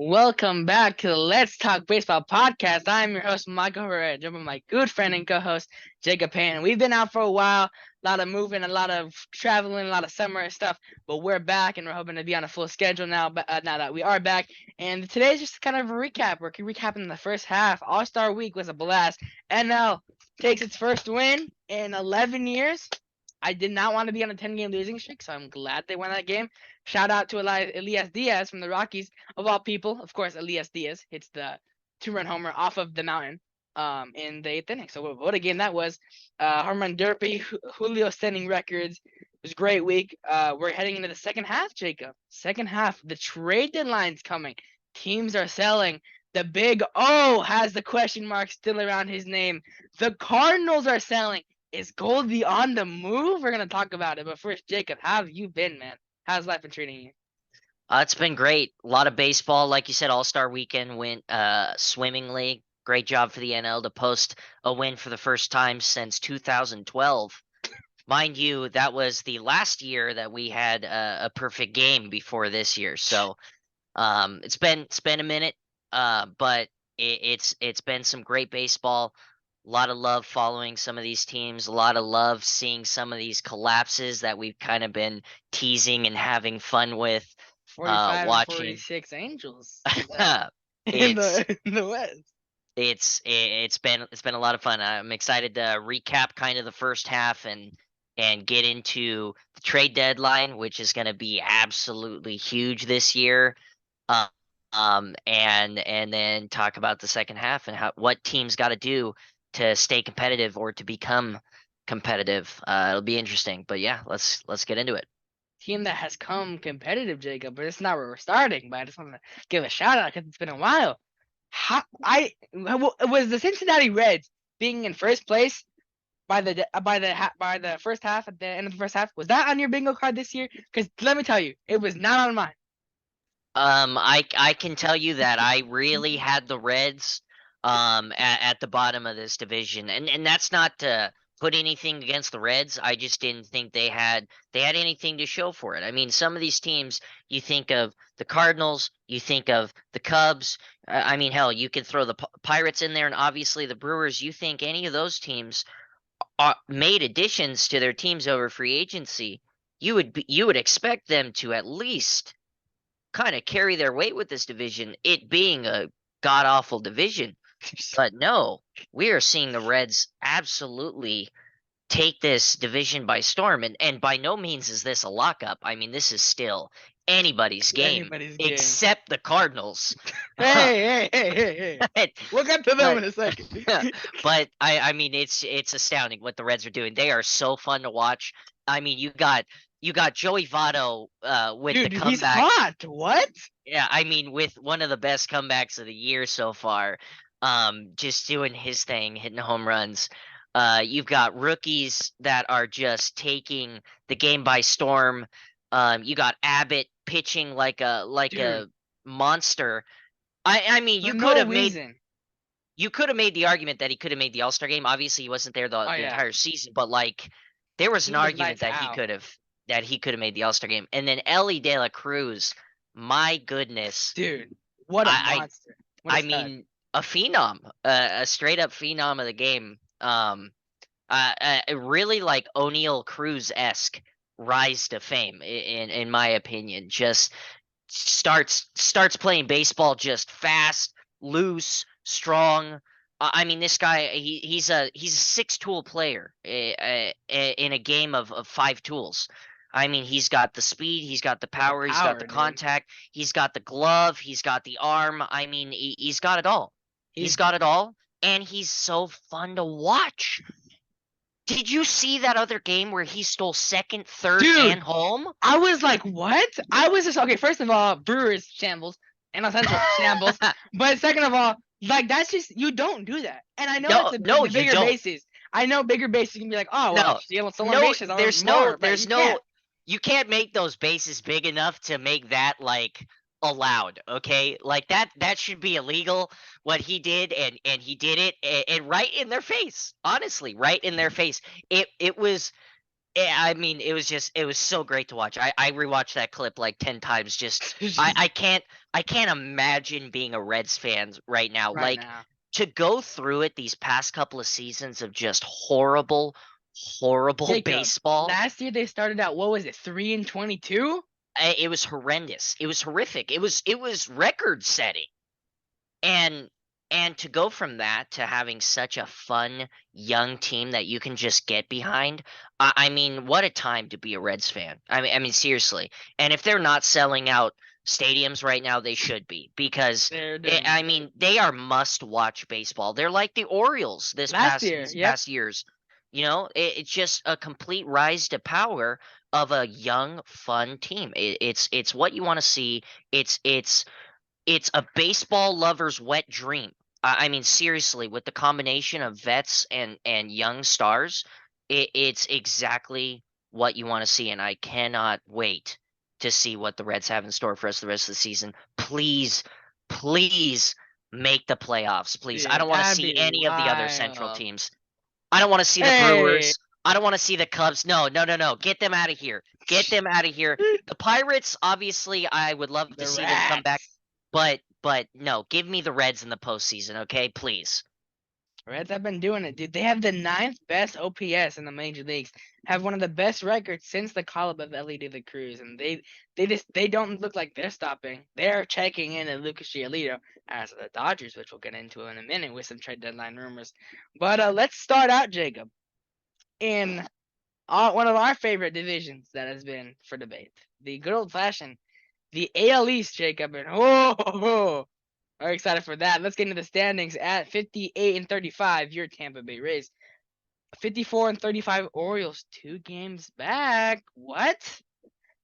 Welcome back to the Let's Talk Baseball podcast. I'm your host, Michael Herrera, joined by my good friend and co-host, Jacob Payne. We've been out for a while, a lot of moving, a lot of traveling, a lot of summer stuff, but we're back and we're hoping to be on a full schedule now. But now that we are back, and today's just kind of a recap. We're recapping the first half. All-Star Week was a blast. NL takes its first win in 11 years. I did not want to be on a 10-game losing streak, so I'm glad they won that game. Shout out to Elias Diaz from the Rockies, of all people. Of course, Elias Diaz hits the two-run homer off of the mountain in the eighth inning. So what a game that was. Home run derby, Julio setting records. It was a great week. We're heading into the second half, Jacob. Second half. The trade deadline's coming. Teams are selling. The big O has the question mark still around his name. The Cardinals are selling. Is Goldie on the move? We're going to talk about it. But first, Jacob, how have you been, man? How's life been treating you? It's been great. A lot of baseball, like you said. All-Star Weekend went swimmingly. Great job for the NL to post a win for the first time since 2012. Mind you, that was the last year that we had a perfect game before this year. So it's been a minute, but it's been some great baseball. A lot of love following some of these teams. A lot of love seeing some of these collapses that we've kind of been teasing and having fun with. 45 and Watching. 46 Angels in it's the West. it's been a lot of fun. I'm excited to recap kind of the first half and get into the trade deadline, which is going to be absolutely huge this year. Uh, and then talk about the second half and what teams got to do to stay competitive or to become competitive. It'll be interesting. But yeah, let's get into it. Team that has come competitive, Jacob, but it's not where we're starting. But I just want to give a shout out because it's been a while. Was the Cincinnati Reds being in first place by the first half at the end of the first half? Was that on your bingo card this year? Because let me tell you, it was not on mine. I can tell you that I really had the Reds at the bottom of this division, and that's not to put anything against the Reds. I just didn't think they had anything to show for it. I mean, some of these teams, you think of the Cardinals, you think of the Cubs. I mean, hell, you could throw the Pirates in there, and obviously the Brewers. You think any of those teams made additions to their teams over free agency, you would expect them to at least kind of carry their weight with this division, it being a god awful division. But no, we are seeing the Reds absolutely take this division by storm. And by no means is this a lockup. I mean, this is still anybody's game Anybody's game. except the Cardinals. Hey. We'll get to them in a second. But I mean it's astounding what the Reds are doing. They are so fun to watch. I mean, you got Joey Votto with the Dude, he's comeback. hot. What? Yeah, I mean, with one of the best comebacks of the year so far, just doing his thing, hitting home runs. You've got rookies that are just taking the game by storm. You got Abbott pitching like a Dude, monster. I mean, for no reason. you could have made the argument that he could have made the All-Star game. Obviously, he wasn't there the Yeah. entire season, but like there was He an was argument lights that out. he could have made the All-Star game. And then Ellie De La Cruz, my goodness. Dude, what a I monster. What a I stud. mean, a phenom, a straight up phenom of the game. Really like O'Neal Cruz-esque rise to fame in my opinion. Just starts playing baseball just fast, loose, strong. I mean, this guy he's a six tool player in a game of five tools. I mean, he's got the speed, he's got the power, he's got the Dude. contact, he's got the glove, he's got the arm. I mean, he's got it all. He's He's got it all, and he's so fun to watch. Did you see that other game where he stole second, third, Dude. and home? I was like, what? I was just okay. First of all, Brewers shambles and Central shambles. But second of all, like that's just you don't do that. And I know No, it's no, the you bigger don't. bases. I know bigger bases can be like, oh well, No, stealing stolen no, bases. you can't make those bases big enough to make that like allowed. Okay, like that should be illegal. What he did, and he did it, and right in their face. Honestly, right in their face. It was. I mean, it was so great to watch. I rewatched that clip like 10 times. I can't imagine being a Reds fan right now. Right Like, now. to go through it these past couple of seasons of just horrible, horrible Jacob, baseball. last year they started out, what was it, 3-22? It was horrendous. It was horrific. It was record setting. And to go from that to having such a fun young team that you can just get behind, I mean, what a time to be a Reds fan. I mean, seriously. And if they're not selling out stadiums right now, they should be because They're I doing mean, they are must-watch baseball. They're like the Orioles last year. these Yep. past years. It's just a complete rise to power of a young, fun team. It's what you want to see. It's a baseball lover's wet dream. I mean, seriously, with the combination of vets and young stars, it's exactly what you want to see, and I cannot wait to see what the Reds have in store for us the rest of the season. Please, please make the playoffs, please. I Dude, don't want to that'd see be any of the other Central wild. teams. I don't want to see the Hey, Brewers. I don't want to see the Cubs. No, no, no, no. Get them out of here. Get them out of here. The Pirates, obviously, I would love to the see them come back, Rats. but no, give me the Reds in the postseason, okay? Please. Reds have been doing it, dude. They have the ninth best OPS in the major leagues. Have one of the best records since the call up of Ellie de la Cruz, and they don't look like they're stopping. They're checking in at Lucas Giolito as the Dodgers, which we'll get into in a minute with some trade deadline rumors. But let's start out, Jacob, in one of our favorite divisions that has been for debate, the good old fashioned, the AL East, Jacob, and very excited for that. Let's get into the standings at 58 and 35. Your Tampa Bay Rays. 54 and 35 Orioles, 2 games back. What?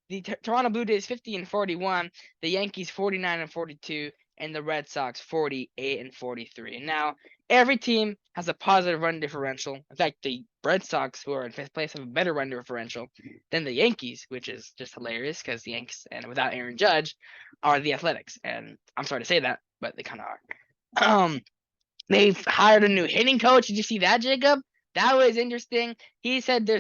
The Toronto Blue Jays 50 and 41, the Yankees 49 and 42, and the Red Sox 48 and 43. Now, every team has a positive run differential. In fact, the Red Sox, who are in fifth place, have a better run differential than the Yankees, which is just hilarious because the Yankees, and without Aaron Judge, are the Athletics. And I'm sorry to say that, but they kind of are. They've hired a new hitting coach. Did you see that, Jacob? That was interesting. He said the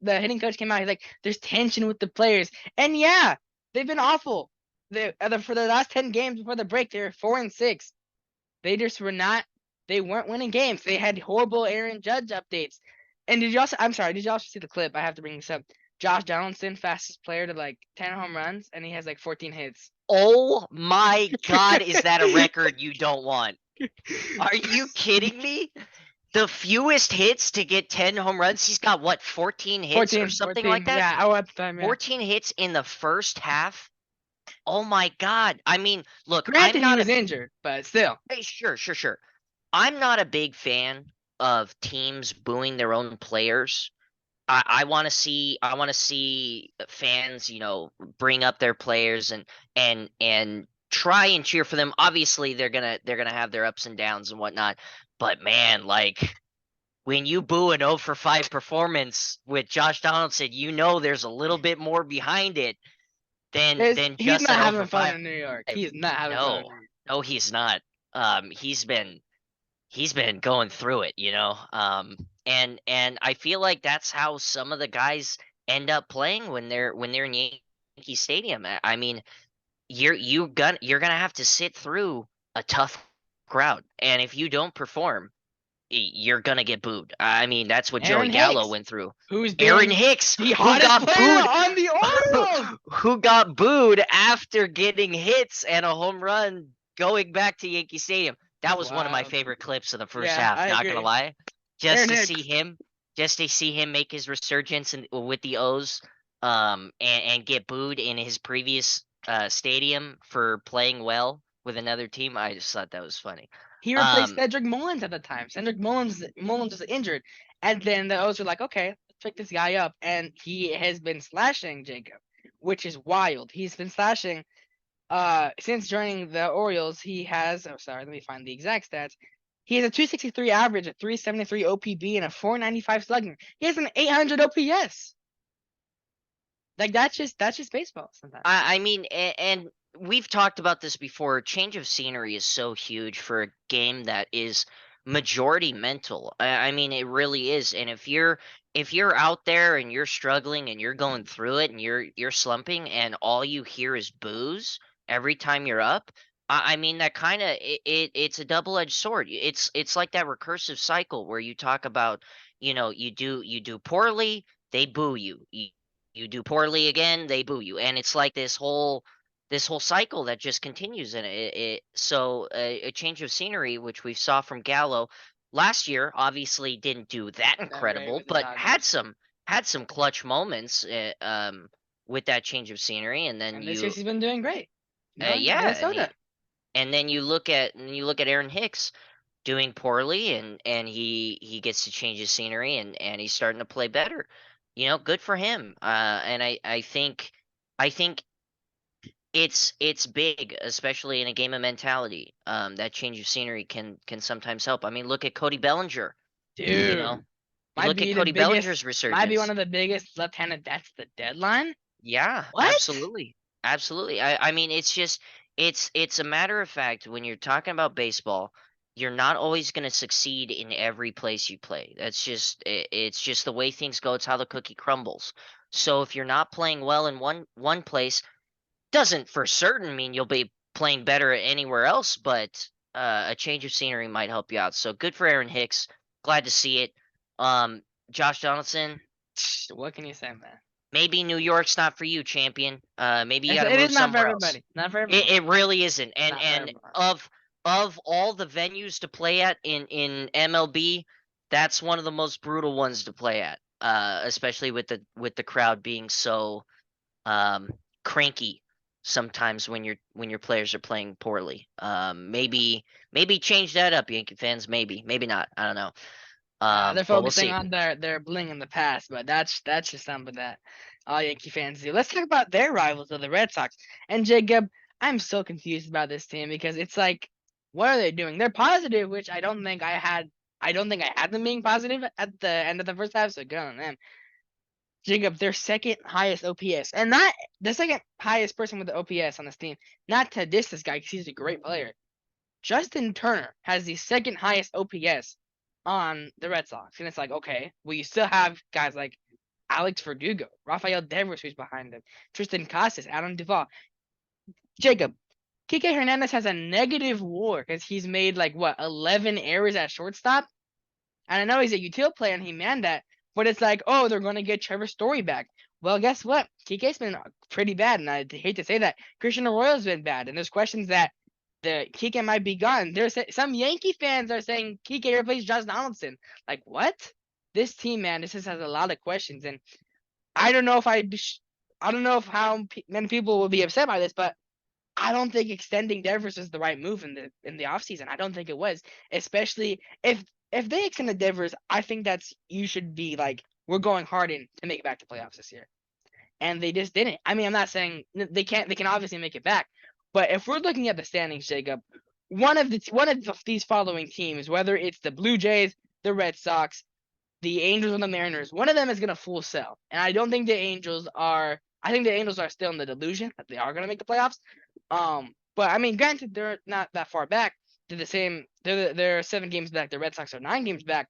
hitting coach came out. He's like, there's tension with the players, and yeah, they've been awful. For the last 10 games before the break, they were 4-6. They just were not. They weren't winning games. They had horrible Aaron Judge updates. And did you also? I'm sorry. Did you also see the clip? I have to bring this up. Josh Donaldson, fastest player to like 10 home runs, and he has like 14 hits. Oh my God, is that a record you don't want? Are you kidding me? The fewest hits to get 10 home runs. He's got what, 14 hits or 14, something like 14. that? Yeah, at the time, yeah. 14 hits in the first half. Oh my God. I mean, look, I'm Granted, he not a was injured, but still. Hey, sure, sure, sure. I'm not a big fan of teams booing their own players. I want to see fans, bring up their players and try and cheer for them. Obviously, they're gonna have their ups and downs and whatnot. But man, like when you boo an 0 for 5 performance with Josh Donaldson, there's a little bit more behind it than He's just not an 0 for having fun 5. in New York. He's not having fun in No, New York. no, he's not. He's been going through it. And I feel like that's how some of the guys end up playing when they're in Yankee Stadium. I mean, you're gonna have to sit through a tough crowd, and if you don't perform, you're gonna get booed. I mean, that's what Joey Aaron Gallo Hicks, went through. who's Aaron been Hicks, the who hottest got player booed, on the Orioles. who got booed after getting hits and a home run going back to Yankee Stadium. That was one of my Wow. favorite clips of the first Yeah, half, I not gonna agree. lie. Aaron Just to see Hicks. him, just to see him make his resurgence with the O's, and get booed in his previous stadium for playing well with another team. I just thought that was funny. He replaced Um, Cedric Mullins at the time. Cedric Mullins was injured, and then the O's were like, okay, let's pick this guy up, and he has been slashing Jacob, which is wild. He's been slashing since joining the Orioles. He has let me find the exact stats. He has a 263 average, a 373 OPB, and a 495 slugging. He has an 800 OPS. Like that's just baseball sometimes. I mean, and we've talked about this before. Change of scenery is so huge for a game that is majority mental. I mean, it really is. And if you're out there and you're struggling and you're going through it and you're slumping and all you hear is booze every time you're up, I mean that kind of it's a double-edged sword. It's like that recursive cycle where you talk about, you do poorly, they boo you. You do poorly again, they boo you. And it's like this whole cycle that just continues, and so a change of scenery, which we saw from Gallo last year, obviously didn't do that That great incredible, with the but Dodgers. had some clutch moments with that change of scenery. And then And this year he's been doing great. Going to yeah, Minnesota. and then you look at Aaron Hicks doing poorly, and he gets to change his scenery, and he's starting to play better. Good for him. And I think it's big, especially in a game of mentality. That change of scenery can sometimes help. I mean, look at Cody Bellinger. You Dude. know, you look at Cody Bellinger's Might be one resurgence. of the biggest left-handed bats at the deadline. Yeah, What? absolutely, absolutely. I mean, it's just it's a matter of fact when you're talking about baseball, you're not always going to succeed in every place you play. It's just the way things go. It's how the cookie crumbles. So if you're not playing well in one place, doesn't for certain mean you'll be playing better anywhere else, but a change of scenery might help you out. So good for Aaron Hicks. Glad to see it. Um, Josh Donaldson, What can you say, man? maybe New York's not for you, champion. Maybe you got to It is move not for somewhere else. everybody. Not for It, everyone. it really isn't. And Not for and everyone. of all the venues to play at in MLB, that's one of the most brutal ones to play at. Especially with the crowd being so um, cranky sometimes when your players are playing poorly. Maybe change that up, Yankee fans. Maybe not. I don't know. They're But we'll focusing see. on their bling in the past, but that's just something that all Yankee fans do. Let's talk about their rivals of the Red Sox. And Jacob, I'm so confused about this team because it's like, what are they doing? They're positive, which I don't think I had. I don't think I had them being positive at the end of the first half. So good on them. Jacob, their second highest OPS, and not the second highest person with the OPS on this team. Not to diss this guy because he's a great player. Justin Turner has the second highest OPS on the Red Sox. And it's like, okay, well, you still have guys like Alex Verdugo, Rafael Devers, who's behind him, Tristan Casas, Adam Duvall. Jacob, Kike Hernandez has a negative WAR because he's made like, what, 11 errors at shortstop? And I know he's a utility player and he manned that, but it's like, oh, they're going to get Trevor Story back. Well, guess what? Kike's been pretty bad, and I hate to say that. Christian Arroyo's been bad, and there's questions that the Kike might be gone. There's some Yankee fans are saying Kike replaced Josh Donaldson. Like what? This team, man, this just has a lot of questions, and I don't know if I don't know if how many people will be upset by this, but I don't think extending Devers was the right move in the offseason. I don't think it was, especially if they extended Devers. I think that's you should be like we're going hard in to make it back to playoffs this year, and they just didn't. I mean, I'm not saying they can't. They can obviously make it back, but if we're looking at the standings, Jacob, one of these following teams, whether it's the Blue Jays, the Red Sox, the Angels, and the Mariners, one of them is gonna full sell, and I don't think the Angels are. I think the Angels are still in the delusion that they are gonna make the playoffs. But I mean, granted, they're not that far back. They're the same. They're 7 games back. The Red Sox are 9 games back.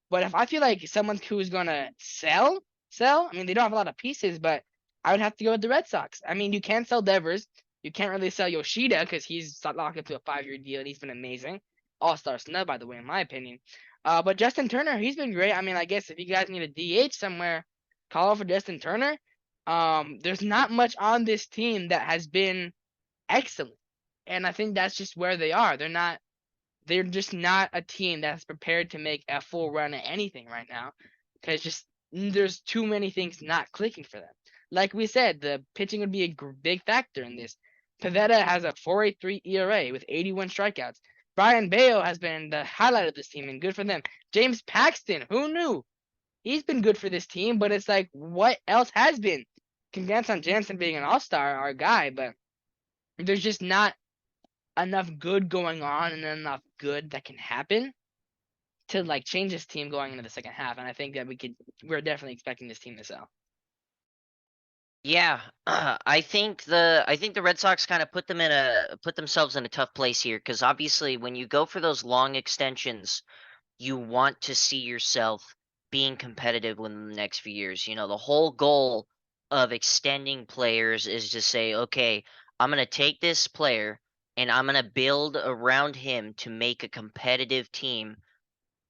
But if I feel like someone who's gonna sell. I mean, they don't have a lot of pieces, but I would have to go with the Red Sox. I mean, you can't sell Devers. You can't really sell Yoshida because he's locked into a 5-year deal and he's been amazing. All-star snub, by the way, in my opinion. But Justin Turner, he's been great. I mean, I guess if you guys need a DH somewhere, call out for Justin Turner. There's not much on this team that has been excellent. And I think that's just where they are. They're just not a team that's prepared to make a full run at anything right now. Because just there's too many things not clicking for them. Like we said, the pitching would be a big factor in this. Pavetta has a 4.83 ERA with 81 strikeouts. Brian Bayo has been the highlight of this team and good for them. James Paxton, who knew? He's been good for this team, but it's like, what else has been? Congrats on Jansen being an all-star, our guy, but there's just not enough good going on and enough good that can happen to like change this team going into the second half. And I think that we're definitely expecting this team to sell. Yeah, I think the Red Sox kind of put themselves in a tough place here because obviously when you go for those long extensions, you want to see yourself being competitive within the next few years. The whole goal of extending players is to say, okay, I'm going to take this player and I'm going to build around him to make a competitive team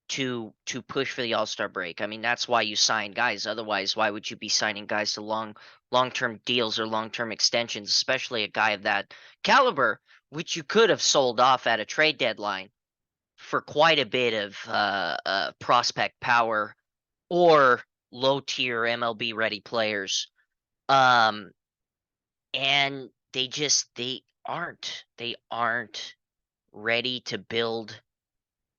to push for the All-Star break. I mean, that's why you sign guys. Otherwise, why would you be signing guys to long-term deals or long-term extensions, especially a guy of that caliber, which you could have sold off at a trade deadline for quite a bit of prospect power or low tier MLB ready players. Um, and they aren't ready to build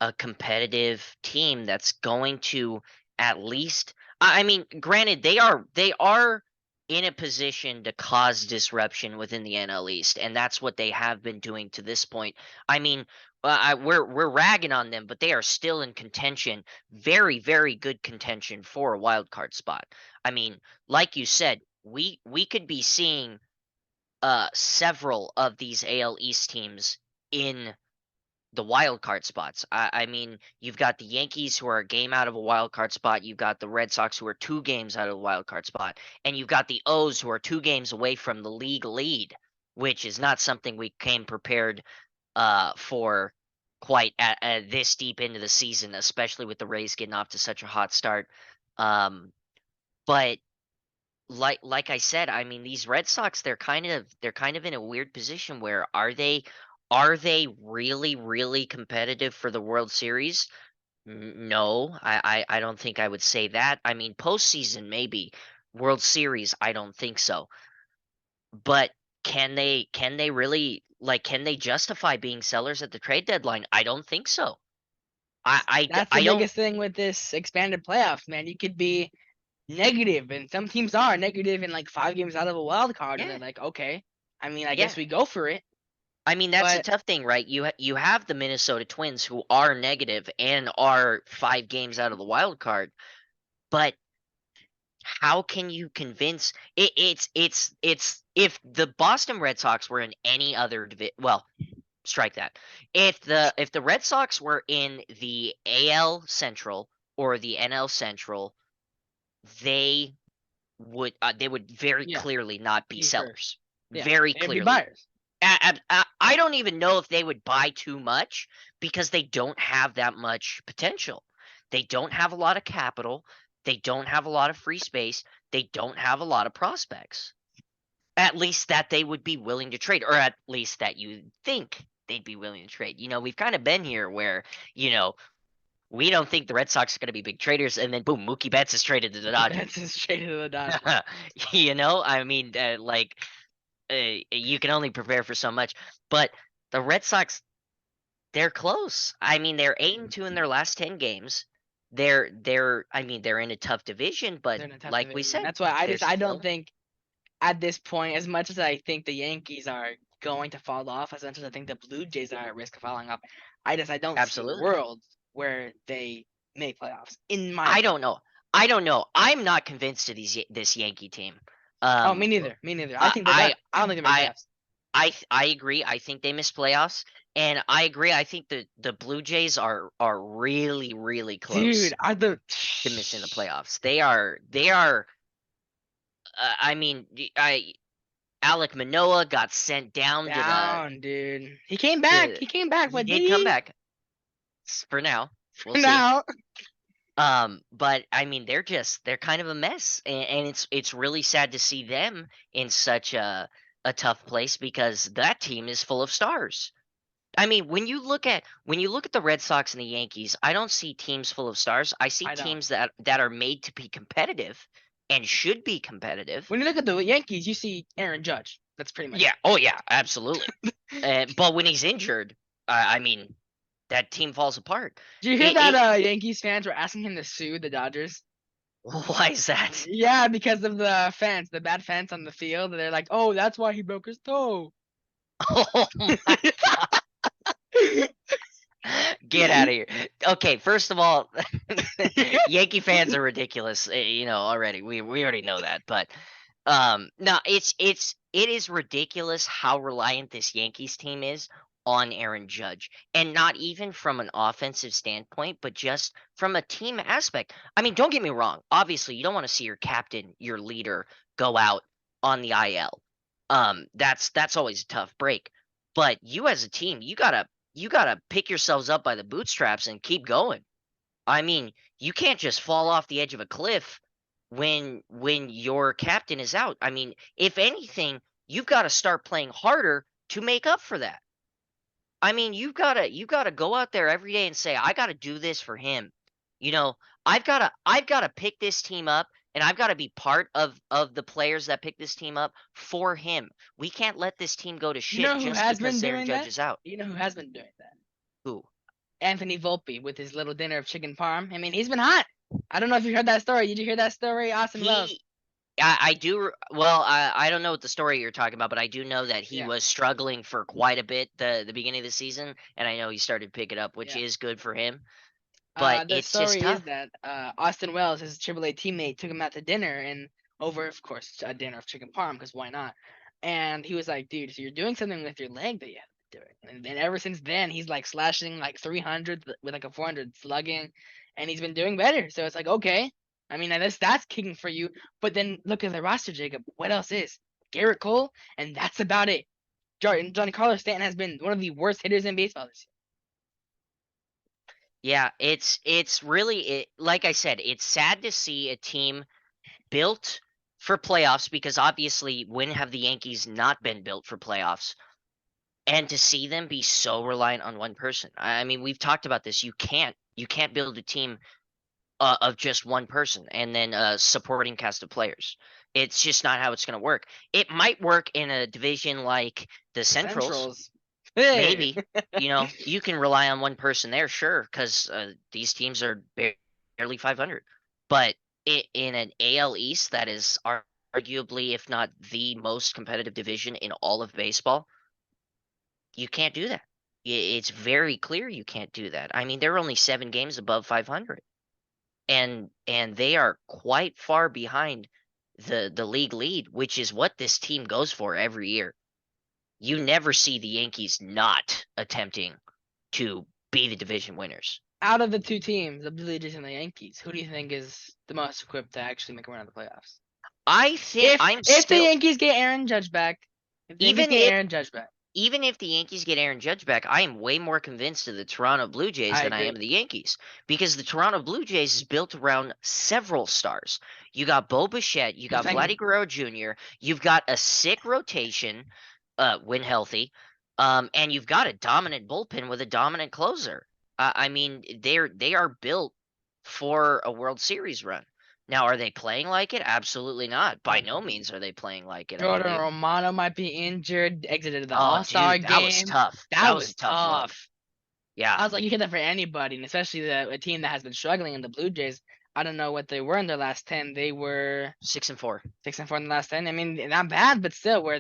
a competitive team that's going to at least I mean, granted, they are in a position to cause disruption within the NL East, and that's what they have been doing to this point. I mean, we're ragging on them, but they are still in contention, very very good contention for a wild card spot. I mean, like you said, we could be seeing several of these AL East teams in the wild card spots. I mean, you've got the Yankees who are a game out of a wild card spot. You've got the Red Sox who are 2 games out of a wild card spot, and you've got the O's who are 2 games away from the league lead, which is not something we came prepared for quite at this deep into the season, especially with the Rays getting off to such a hot start. But like I said, I mean these Red Sox they're kind of in a weird position where are they really really competitive for the World Series? No, I don't think I would say that. I mean postseason maybe, World Series I don't think so. But can they really can they justify being sellers at the trade deadline? I don't think so. That's the I don't. biggest thing with this expanded playoffs, man. You could be negative, and some teams are negative in like 5 games out of a wild card, and they're Yeah, like, okay, I mean, I yeah. guess we go for it. I mean, that's a But tough thing, right? You have the Minnesota Twins who are negative and are 5 games out of the wild card, but how can you convince it's if the Boston Red Sox were in any other well, strike that. If the Red Sox were in the AL Central or the NL Central, they they would very yeah, clearly not be be first. sellers. Yeah, Very they'd be clearly. buyers. I don't even know if they would buy too much because they don't have that much potential. They don't have a lot of capital. They don't have a lot of free space. They don't have a lot of prospects. At least that they would be willing to trade, or at least that you think they'd be willing to trade. We've kind of been here where, you know, we don't think the Red Sox are going to be big traders, and then boom, Mookie Betts is traded to the That's Dodgers. just straight to the Dodgers. I mean, you can only prepare for so much. But the Red Sox, they're close. I mean, they're 8-2 in their last 10 games. I mean, they're in a tough division, but They're in a tough like we division. said, That's why they're I don't still think at this point, as much as I think the Yankees are going to fall off, as much as I think the Blue Jays are at risk of falling off, I don't see a absolutely. world where they make playoffs, in my I don't opinion. know. I don't know. I'm not convinced of this Yankee team. Oh, me Um, neither. Me neither. I I think they're done. I I don't think they make I playoffs. I agree. I think they miss playoffs, and I agree. I think the Blue Jays are really really Dude, close are the to missing the playoffs. They are. I mean, Alec Manoa got sent down to the down, dude? He came back. to. He came back, He but did did come he? back for now. We'll see. Now, But I mean, they're kind of a mess, and it's really sad to see them in such a tough place because that team is full of stars. I mean, when you look at the Red Sox and the Yankees, I don't see teams full of stars. I see I don't. teams that are made to be competitive and should be competitive. When you look at the Yankees, you see Aaron Judge. That's pretty much Yeah. it. Oh yeah, absolutely. But when he's injured, I mean, that team falls apart. Did you hear It, that it Yankees fans were asking him to sue the Dodgers? why is that? Yeah, because of the fence, the bad fence on the field. They're like, oh, that's why he broke his toe. Oh my Get out of here. Okay, first of all, Yankee fans are ridiculous, already. We already know that, but No, it is ridiculous how reliant this Yankees team is on Aaron Judge, and not even from an offensive standpoint, but just from a team aspect. I mean, don't get me wrong. Obviously, you don't want to see your captain, your leader, go out on the IL. That's always a tough break. But you as a team, you gotta pick yourselves up by the bootstraps and keep going. I mean, you can't just fall off the edge of a cliff when your captain is out. I mean, if anything, you've got to start playing harder to make up for that. I mean, you got to go out there every day and say, I got to do this for him. You know, I've got to pick this team up and I've got to be part of the players that pick this team up for him. We can't let this team go to You shit know who just has been because Aaron doing Judge that? is out. You know who has been doing that? Who? Anthony Volpe with his little dinner of chicken parm. I mean, he's been hot. I don't know if you heard that story. Did you hear that story, Austin Wells? He I do. Well, I don't know what the story you're talking about, but I do know that he Yeah, was struggling for quite a bit the beginning of the season, and I know he started to pick it up, which yeah. is good for him. But The it's just story is tough. that Austin Wells, his AAA teammate, took him out to dinner and over, of course, a dinner of chicken parm because why not? And he was like, "Dude, so you're doing something with your leg that you have to do it." And then ever since then, he's like slashing like 300 with like a 400 slugging, and he's been doing better. So it's like, okay, I mean, that's kicking for you. But then look at the roster, Jacob. What else is Garrett Cole, and that's about it. Johnny Carlos Stanton has been one of the worst hitters in baseball this Yeah, it's really like I said, it's sad to see a team built for playoffs because obviously when have the Yankees not been built for playoffs? And to see them be so reliant on one person. I mean, we've talked about this. You can't build a team of just one person and then a supporting cast of players. It's just not how it's going to work. It might work in a division like the year. Centrals, Centrals. Hey. maybe. You know, you can rely on one person there, sure, because these teams are barely 500. But in an AL East that is arguably, if not the most competitive division in all of baseball, you can't do that. It's very clear you can't do that. I mean, they're only 7 games above 500 and they are quite far behind the league lead, which is what this team goes for every year. You never see the Yankees not attempting to be the division winners. Out of the two teams, the Blue Jays and the Yankees, who do you think is the most equipped to actually make a run at the playoffs? I think If I'm if the still Yankees get Aaron Judge back, if the Yankees even get if Aaron Judge back, even if the Yankees get Aaron Judge back, I am way more convinced of the Toronto Blue Jays I than I am agree. of the Yankees because the Toronto Blue Jays is built around several stars. You got Bo Bichette, you got Thank you. Vladdy Guerrero Jr., you've got a sick rotation, when healthy, and you've got a dominant bullpen with a dominant closer. I mean, they are built for a World Series run. Now, are they playing like it? Absolutely not. By no means are they playing like it, I Jordan believe. Romano might be injured, exited the Oh, All Star dude, that was game. tough. That That was was a tough look. tough. Yeah, I was like, you hit that for anybody, and especially a team that has been struggling in the Blue Jays. I don't know what they were in their last 10. They were 6-4. 6-4 in the last 10. I mean, not bad, but still, where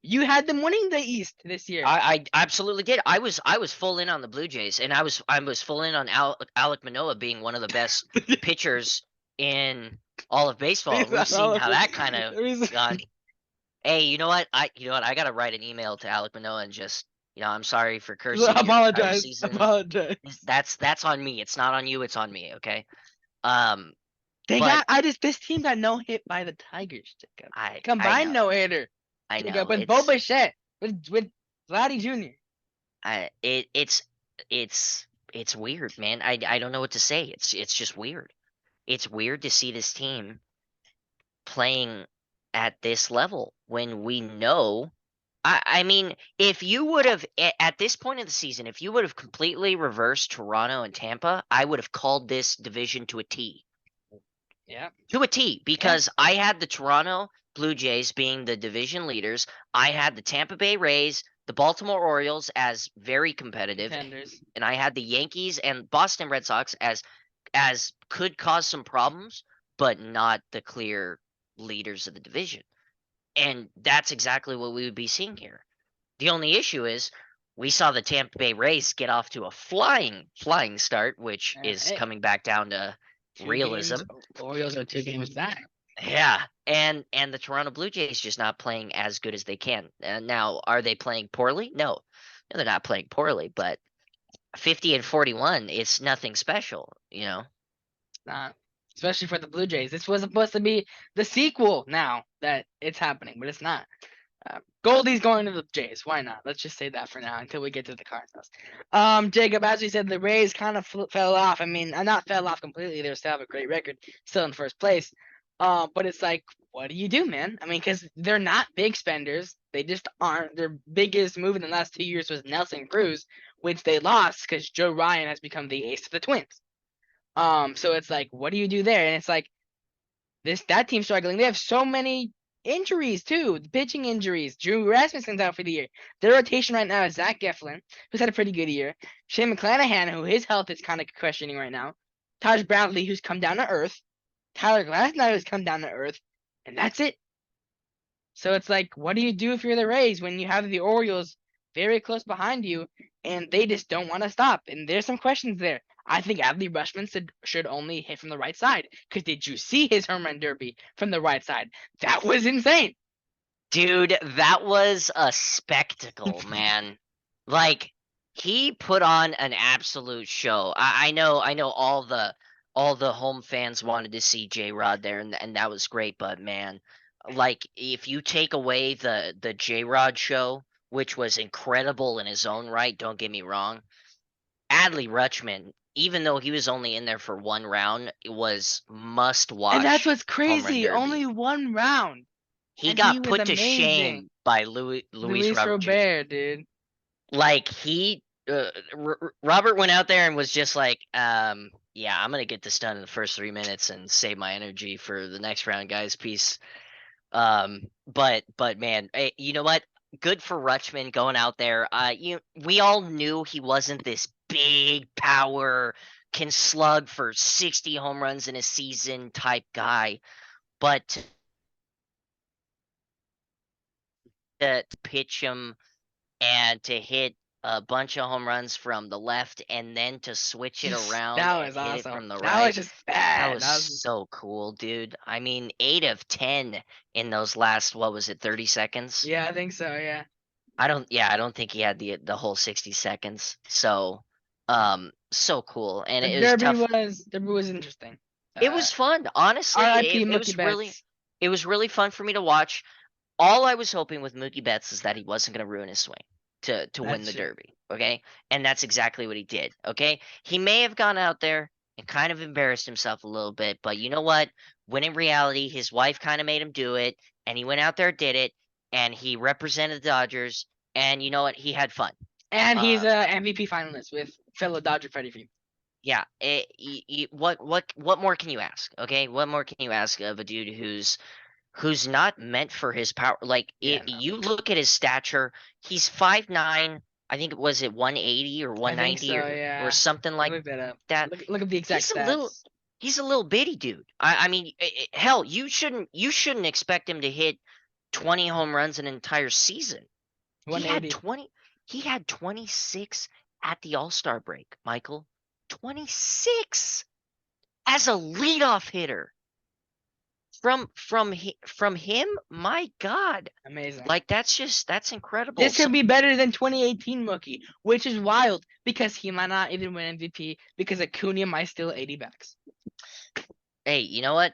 you had them winning the East this year. I absolutely did. I was full in on the Blue Jays, and I was full in on Alec Manoah being one of the best pitchers in all of baseball. And we've seen how that kind of gone. Hey, you know what? I gotta write an email to Alec Manoah and just, I'm sorry for cursing your entire Apologize. season. Apologize. That's on me. It's not on you. It's on me. Okay. Um, They but got this team got no hit by the Tigers, Jacob. I Combined know, no hitter. I Jacob know. with Bo Bichette, with Vladdy Jr. I it it's it's weird, man. I don't know what to say. It's just weird. It's weird to see this team playing at this level when we know. I mean, if you would have at this point of the season, if you would have completely reversed Toronto and Tampa, I would have called this division to a T. Yeah. To a T, Yeah. because I had the Toronto Blue Jays being the division leaders. I had the Tampa Bay Rays, the Baltimore Orioles as very competitive, Contenders. and I had the Yankees and Boston Red Sox as could cause some problems, but not the clear leaders of the division. And that's exactly what we would be seeing here. The only issue is we saw the Tampa Bay Rays get off to a flying start, which is Hey, coming back down to two realism. games. Orioles are 2 games back. Yeah, and the Toronto Blue Jays just not playing as good as they can. Now, are they playing poorly? No, they're not playing poorly. But 50 and 41, it's nothing special, you know. Not, especially for the Blue Jays. This was supposed to be the sequel. Now that it's happening, but it's not. Goldie's going to the Jays. Why not? Let's just say that for now until we get to the Cardinals. Jacob, as we said, the Rays kind of fell off. I mean, not fell off completely. They still have a great record, still in first place. But it's like, what do you do, man? I mean, because they're not big spenders. They just aren't. Their biggest move in the last 2 years was Nelson Cruz, which they lost because Joe Ryan has become the ace of the Twins. So it's like, what do you do there? And it's like, that team's struggling. They have so many injuries too, pitching injuries. Drew Rasmussen's out for the year. Their rotation right now is Zach Eflin, who's had a pretty good year. Shane McClanahan, who his health is kind of questioning right now. Taj Bradley, who's come down to earth. Tyler Glasnow has come down to earth, and that's it. So it's like, what do you do if you're the Rays when you have the Orioles very close behind you, and they just don't want to stop? And there's some questions there. I think Adley Rutschman should only hit from the right side. Because did you see his home run derby from the right side? That was insane. Dude, that was a spectacle, man. Like, he put on an absolute show. I know all the home fans wanted to see J Rod there, and that was great, but man, like if you take away the J Rod show, which was incredible in his own right, don't get me wrong, Adley Rutschman, even though he was only in there for one round, it was must And that's watch what's home run crazy. derby. Only one round. He And he got was put to amazing. shame by Luis Luis Robert Jr. Robert, dude. Like Robert went out there and was just like, yeah, I'm gonna get this done in the first 3 minutes and save my energy for the next round, guys. Peace. But man, you know what? Good for Rutschman going out there. We all knew he wasn't this big power, can slug for 60 home runs in a season type guy, but to pitch him and to hit a bunch of home runs from the left and then to switch it around That and was hit it awesome. from the That was right. just That bad. was so cool, dude. I mean, 8 of 10 in those last, what was it, 30 seconds? Yeah, I think so, yeah. I don't think he had the whole 60 seconds. So, so cool. And The it was tough. Derby was interesting. It was fun, honestly. R.I.P. It Mookie was really Betts. it was really fun for me to watch. All I was hoping with Mookie Betts is that he wasn't going to ruin his swing to win That's the true. Derby. Okay, and that's exactly what he did. Okay, he may have gone out there and kind of embarrassed himself a little bit, but you know what? When in reality, his wife kind of made him do it, and he went out there, did it, and he represented the Dodgers, and you know what? He had fun. And he's Uh, a MVP finalist with fellow Dodger Freddie Freeman. yeah. What more can you ask? Okay, what more can you ask of a dude who's not meant for his power. Like Yeah, no. you look at his stature, he's 5'9". I think was it 180 or I think 190 so, or yeah. something I like looked that up. that. Look at the exact He's a little stats. he's a little bitty dude. I mean, hell, you shouldn't expect him to hit 20 home runs an entire season. He had 180. 20. He had 26 at the All-Star break, Michael. 26 as a leadoff hitter from him, my God, Amazing. like that's incredible. This could be better than 2018 Mookie, which is wild because he might not even win MVP because Acuna might steal 80 backs. Hey, you know what?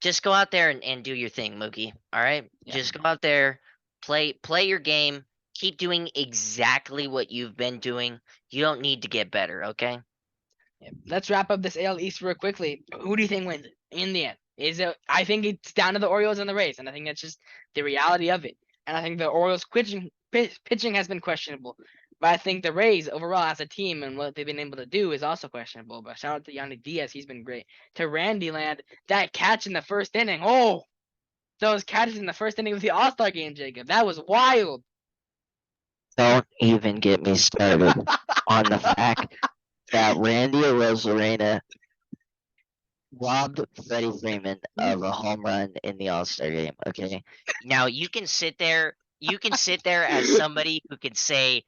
Just go out there and do your thing, Mookie. All right, Yeah. just go out there, play your game, keep doing exactly what you've been doing. You don't need to get better, okay? Yeah. Let's wrap up this AL East real quickly. Who do you think wins in the end? I think it's down to the Orioles and the Rays, and I think that's just the reality of it. And I think the Orioles pitching has been questionable, but I think the Rays overall as a team and what they've been able to do is also questionable. But shout out to Yanni Diaz, he's been great. To Randy Land, that catch in the first inning. Oh, those catches in the first inning of the All-Star game, Jacob. That was wild. Don't even get me started on the fact that Randy Arozarena robbed Freddie Freeman of a home run in the All-Star game. Okay. Now you can sit there as somebody who can say,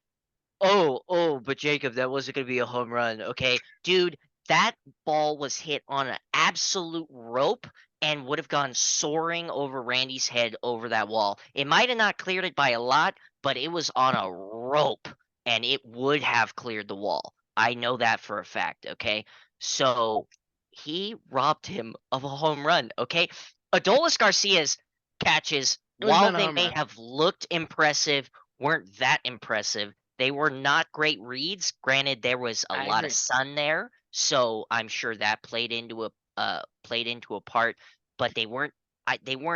oh, but Jacob, that wasn't gonna be a home run. Okay. Dude, that ball was hit on an absolute rope and would have gone soaring over Randy's head over that wall. It might have not cleared it by a lot, but it was on a rope and it would have cleared the wall. I know that for a fact, okay? So he robbed him of a home run, okay? Adolis Garcia's catches, It was while not a they home may run. have looked impressive, weren't that impressive. They were not great reads. Granted, there was a I lot of agree. sun there, so I'm sure that played into a part, but they weren't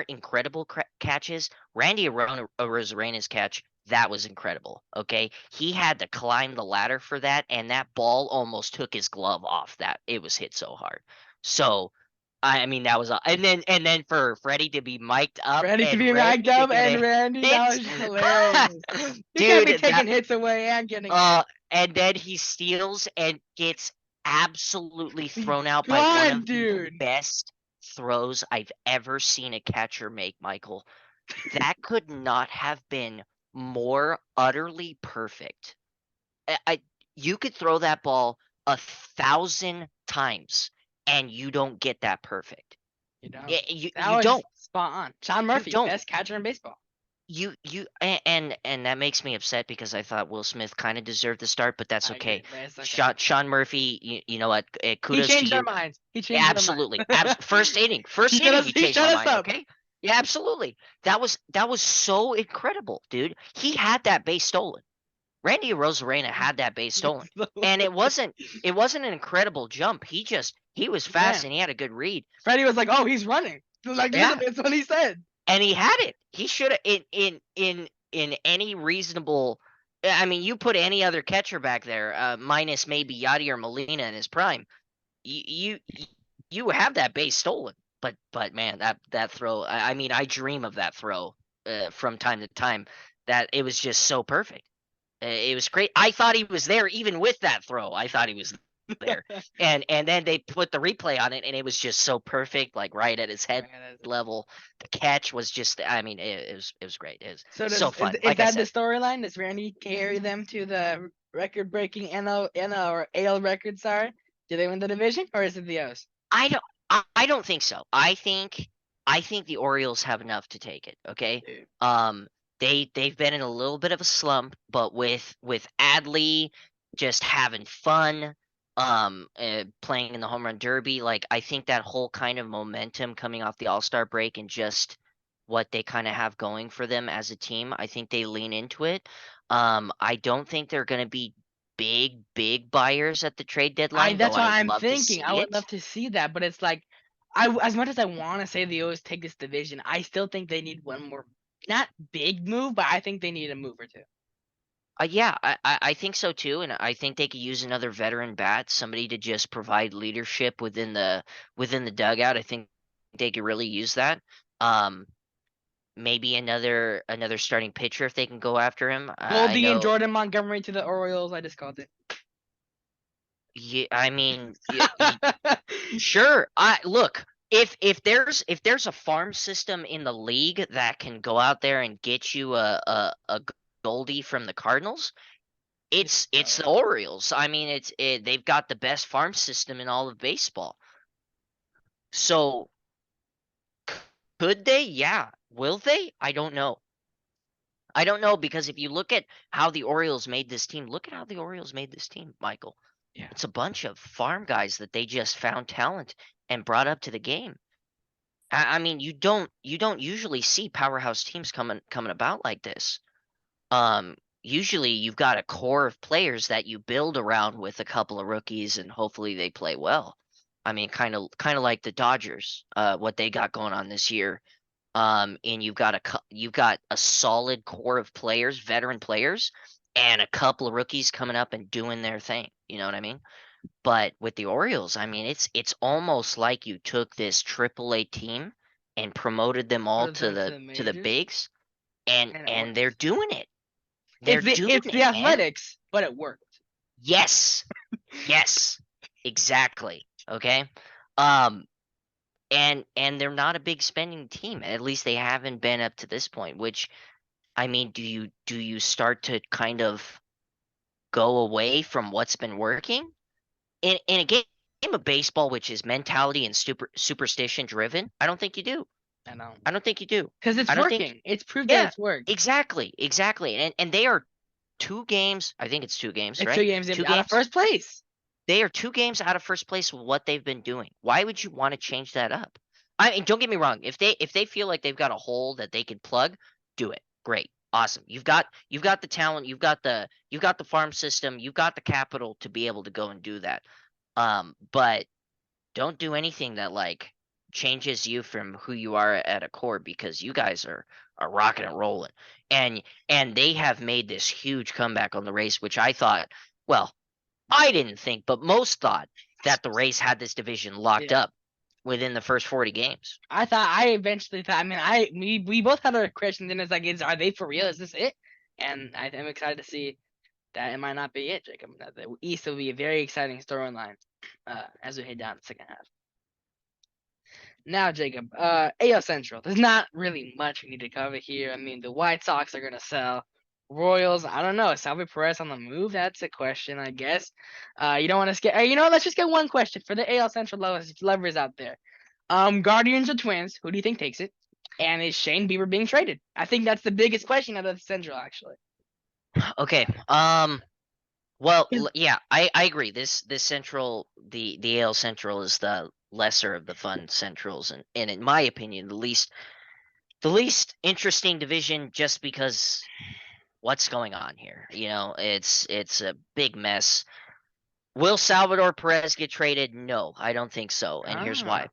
incredible catches. Randy Rosarena's catch, that was incredible. Okay, he had to climb the ladder for that, and that ball almost took his glove off. That it was hit so hard. So I mean that was and then for Freddie to be mic'd up Ready to and be mic'd Randy to up, get and a Randy, that hit, was hilarious. You can't be dude. taking hits away and getting a hit. And then he steals and gets absolutely He's thrown out by one gone, of the dude. best throws I've ever seen a catcher make, Michael. That could not have been more utterly perfect. I you could throw that ball 1,000 times and you don't get that perfect. You know, that You was don't. spot on. Sean You Murphy, don't. best catcher in baseball. And that makes me upset because I thought Will Smith kind of deserved the start, but that's I okay. agree, but it's okay. Sean Murphy, you know what? He Kudos to changed our you. minds. He changed our Absolutely. minds. First inning, you He changed shut my us mind. up. Okay. Yeah, absolutely. That was so incredible, dude. He had that base stolen. Randy Rosarena had that base stolen, and it wasn't an incredible jump. He was fast Man, and he had a good read. Freddie was like, "Oh, he's running." Like Yeah, literally, that's what he said. and he had it. He should have in any reasonable. I mean, you put any other catcher back there, minus maybe Yadier Molina in his prime, you you have that base stolen. But man, that throw. I mean, I dream of that throw from time to time. That it was just so perfect. It was great. I thought he was there even with that throw. I thought he was there. And then they put the replay on it and it was just so perfect, like right at his head Man, level. The catch was just I mean, it was great. It was so so does fun. is Like I that the said, storyline? Does Randy carry them to the record-breaking NL or AL record? Sorry, do they win the division or is it the O's? I don't think so. I think the Orioles have enough to take it, okay? Dude, Um they've been in a little bit of a slump, but with Adley just having fun, playing in the home run derby, like I think that whole kind of momentum coming off the All-Star break and just what they kind of have going for them as a team, I think they lean into it. I don't think they're going to be big buyers at the trade I deadline, though that's I what would I'm love to thinking. I see would it. love to see that, but it's like, as much as I want to say the O's take this division, I still think they need one more, not big move, but I think they need a move or two. Yeah, I think so too, and I think they could use another veteran bat, somebody to just provide leadership within the dugout. I think they could really use that. Um, Maybe another starting pitcher if they can go after him. I Goldie and know. Jordan Montgomery to the Orioles. I just called it. Yeah, I mean, sure. I look if there's a farm system in the league that can go out there and get you a Goldie from the Cardinals. It's the Orioles. I mean, they've got the best farm system in all of baseball. So could they? Yeah. Will they? I don't know. I don't know because if you look at how the Orioles made this team, look at how the Orioles made this team, Michael. Yeah. It's a bunch of farm guys that they just found talent and brought up to the game. I mean, you don't usually see powerhouse teams coming about like this. Usually you've got a core of players that you build around with a couple of rookies and hopefully they play well. I mean, kind of like the Dodgers, what they got going on this year. And you've got a solid core of players, veteran players, and a couple of rookies coming up and doing their thing. You know what I mean? But with the Orioles, I mean, it's almost like you took this AAA team and promoted them all Put to them to the the to the majors, bigs, and and it and worked. they're doing it. They're doing It's the it, man. Athletics, but it worked. Yes. Yes. Exactly. Okay. Um and they're not a big spending team. At least they haven't been up to this point, which I mean, do you start to kind of go away from what's been working? And again, of baseball which is mentality and superstition driven? I don't think you do. I know. I don't think you do. Because it's I don't think. working. It's proved that Yeah, it's worked. exactly. And they are 2 games. I think it's 2 games, It's right? 2 games Two out of games. first place. They are 2 games out of first place with what they've been doing. Why would you want to change that up? I mean, don't get me wrong. If they feel like they've got a hole that they could plug, do it. Great. Awesome. You've got the talent, you've got the farm system, you've got the capital to be able to go and do that. But don't do anything that like changes you from who you are at a core because you guys are rocking and rolling. And they have made this huge comeback on the race, which I thought, well, I didn't think, but most thought that the Rays had this division locked Yeah. up within the first 40 games. I eventually thought. I mean, we both had our questions, and it's like, are they for real? Is this it? And I'm excited to see that it might not be it, Jacob. That the East will be a very exciting storyline as we head down the second half. Now, Jacob, AL Central. There's not really much we need to cover here. I mean, the White Sox are gonna sell. Royals, I don't know. Is Salvador Perez on the move? That's a question, I guess. You don't want to get. You know what? Let's just get one question for the AL Central lovers out there. Guardians or Twins? Who do you think takes it? And is Shane Bieber being traded? I think that's the biggest question out of the Central, actually. Okay. Well, Is- yeah, I agree. This central, the AL Central is the lesser of the fun centrals, and in my opinion, the least interesting division, just because what's going on here. It's a big mess. Will Salvador Perez get traded? No, I don't think so, and here's why. Ah,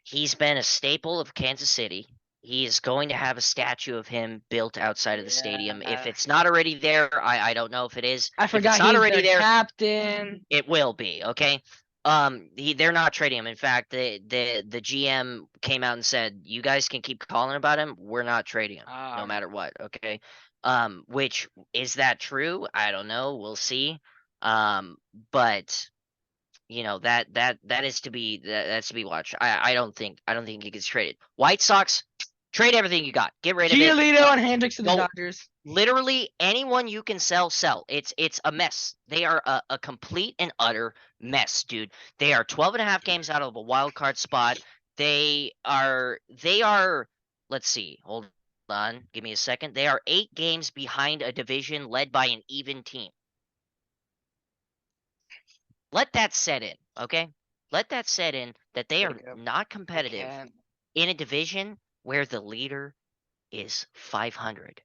He's been a staple of Kansas City. He is going to have a statue of him built outside of the stadium. If yeah. it's not already there, I don't know if it is. I If it's forgot not he's already their there, captain. it will be, okay? They're not trading him. In fact, the GM came out and said, "You guys can keep calling about him. We're not trading him, no Ah, matter what." Okay. Which is that true? I don't know. We'll see. But that's to be watched. I don't think he gets traded. White Sox, trade everything you got. Get rid of it. Giolito and Hendricks to the Go Dodgers. literally anyone you can sell. It's a mess. They are a complete and utter mess, dude. They are 12 and a half games out of a wild card spot. They are let's see. Hold on. Give me a second. They are 8 games behind a division led by an even team. Let that set in, okay? Let that set in that they are Jacob, not I competitive can't. in a division where the leader is 500.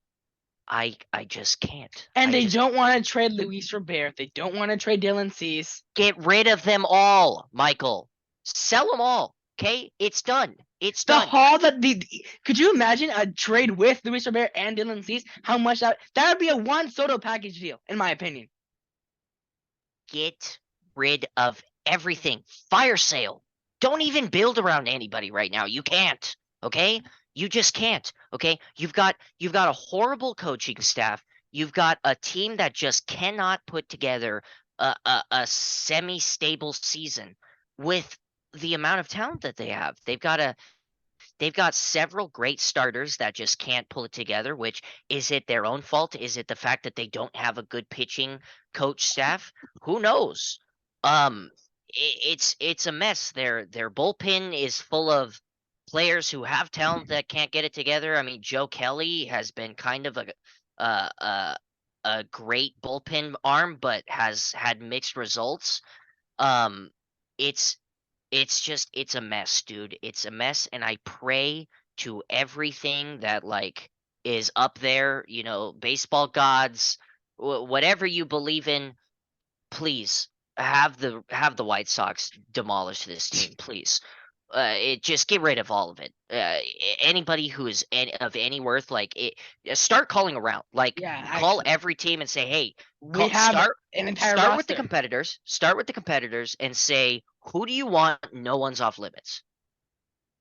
I just can't. And I they just don't want to trade Luis Robert. They don't want to trade Dylan Cease. get rid of them all, Michael. Sell them all, okay? It's done. It's The done. haul that could you imagine a trade with Luis Robert and Dylan Cease? How much that would be a Juan Soto package deal, in my opinion. Get rid of everything. Fire sale. Don't even build around anybody right now. You can't. Okay? You just can't. Okay? You've got a horrible coaching staff. You've got a team that just cannot put together a semi-stable season with the amount of talent that they have. They've got several great starters that just can't pull it together, which is it their own fault? Is it the fact that they don't have a good pitching coach staff? Who knows? It's a mess. Their bullpen is full of players who have talent that can't get it together. I mean, Joe Kelly has been kind of uh, uh, a great bullpen arm, but has had mixed results. Um, it's it's a mess, dude. It's a mess, and I pray to everything that like is up there, baseball gods, whatever you believe in, please have the White Sox demolish this team, please. Just get rid of all of it. Anybody who is of any worth, like start calling around, like Yeah, call actually, every team and say, "Hey, we call have start an entire start with the roster. competitors. Start with the competitors and say, who do you want? No one's off limits,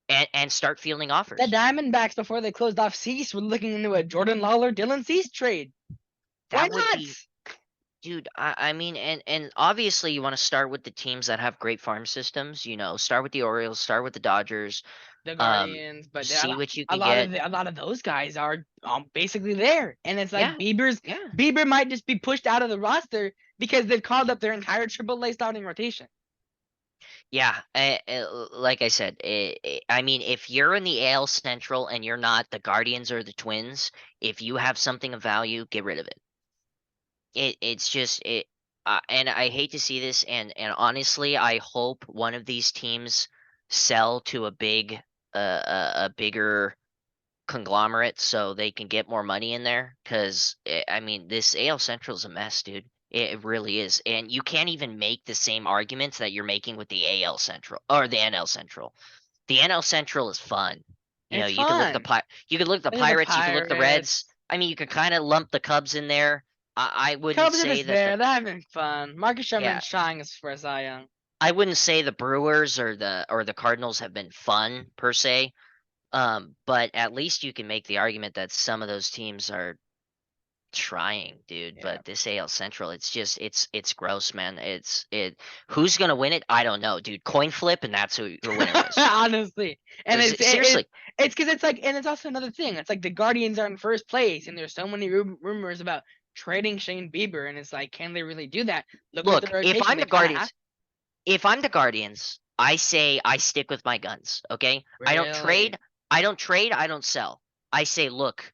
and start fielding The offers. Diamondbacks, before they closed off Cease, were looking into a Jordan Lawler Dylan Cease trade. Why That would not? be Dude, I mean, and obviously you want to start with the teams that have great farm systems. Start with the Orioles, start with the Dodgers. The Um, Guardians, but see what you a can lot of get. a lot of those guys are basically there, and it's like Yeah, yeah. Bieber might just be pushed out of the roster because they've called up their entire AAA starting rotation. Yeah, like I said, I mean, if you're in the AL Central and you're not the Guardians or the Twins, if you have something of value, get rid of it. It's just it, and I hate to see this, and honestly, I hope one of these teams sell to a a bigger conglomerate so they can get more money in there. Because I mean, this AL Central is a mess, dude. It really is, and you can't even make the same arguments that you're making with the AL Central or the NL Central. The NL Central is fun. You know, It's you could look at fun. you could look at the Look at the Pirates, you could look at the Reds. Pirates. I mean, you could kind of lump the Cubs in there. I wouldn't Cubs are say just that the there. They're having fun. Marcus yeah, Sherman's trying his for a Cy Young. I wouldn't say the Brewers or the Cardinals have been fun per se. But at least you can make the argument that some of those teams are trying, dude. Yeah. But this AL Central, it's just it's gross, man. It who's gonna win it? I don't know, dude. Coin flip, and that's who your winner is. Honestly, and Seriously, it's because it's like, and it's also another thing. It's like the Guardians are in first place, and there's so many rumors about trading Shane Bieber, and it's like, can they really do that? Look at the look, rotation; they kind of have. If I'm the Guardians, I say I stick with my guns. Okay, I don't Really? trade. I don't trade. I don't sell. I say, look,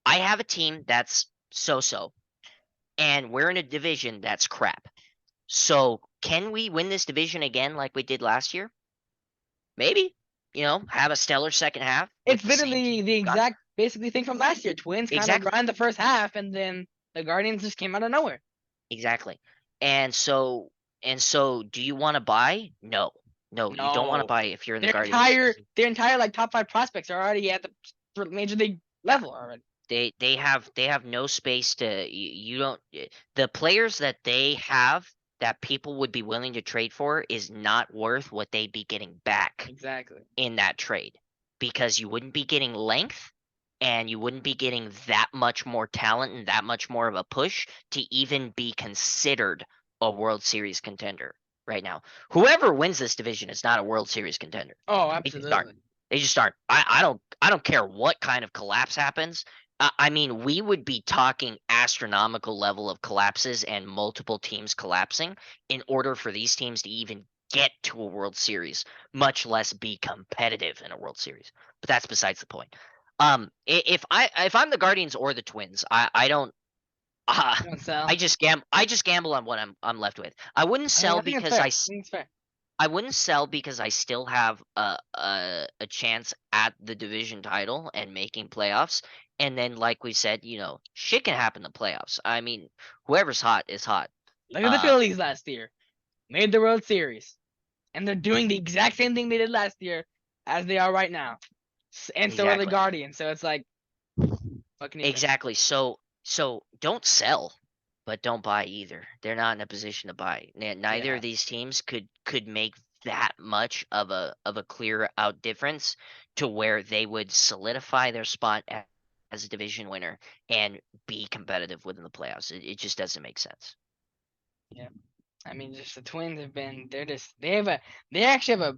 I have a team that's so-so, and we're in a division that's crap. So can we win this division again like we did last year? Maybe. You know, have a stellar second half with It's the same team literally the we've got. exact, basically thing from last year. Twins kind of Exactly. grind the first half, and then the Guardians just came out of nowhere. Exactly. And so do you want to buy? No. No, you don't want to No, buy if you're in the Guardians. their entire like top five prospects are already at the major league Yeah. level already. They have no space to you don't the players that they have that people would be willing to trade for is not worth what they'd be getting back Exactly. in that trade because you wouldn't be getting length and you wouldn't be getting that much more talent and that much more of a push to even be considered a World Series contender right now. Whoever wins this division is not a World Series contender. Oh, They just aren't. absolutely. They just aren't. I don't care what kind of collapse happens. I mean, we would be talking astronomical level of collapses and multiple teams collapsing in order for these teams to even get to a World Series, much less be competitive in a World Series. But that's besides the point. If I'm the Guardians or the Twins, I don't. Uh, Don't sell. I just gamble on what I'm left with. I wouldn't sell I think it's because fair. I think it's fair. I wouldn't sell because I still have a chance at the division title and making playoffs. And then, like we said, you know, shit can happen in the playoffs. I mean, whoever's hot is hot. Look at the Uh, Phillies last year. Made the World Series. And they're doing the exact same thing they did last year as they are right now. And so are the exactly, Guardians. So it's like, what can you say? exactly. So don't sell, but don't buy either. They're not in a position to buy. Neither Yeah. of these teams could make that much of a clear out difference to where they would solidify their spot as a division winner and be competitive within the playoffs. It just doesn't make sense. Yeah. I mean, just the Twins have been, they actually have a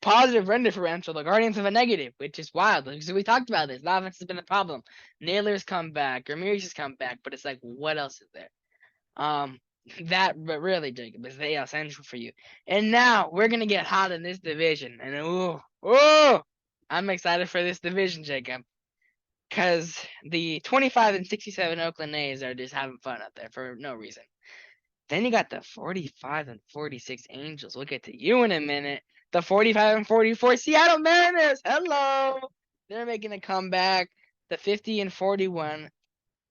positive run differential. The Guardians have a negative, which is wild. Because we talked about this. The offense has been a problem. Naylor's come back. Ramirez has come back. But it's like, what else is there? Um, but really, Jacob, is the AL Central for you. And now we're gonna get hot in this division. And I'm excited for this division, Jacob. Because the 25 and 67 Oakland A's are just having fun up there for no reason. Then you got the 45 and 46 Angels. We'll get to you in a minute. The 45 and 44 Seattle Mariners. Hello. They're making a comeback. The 50 and 41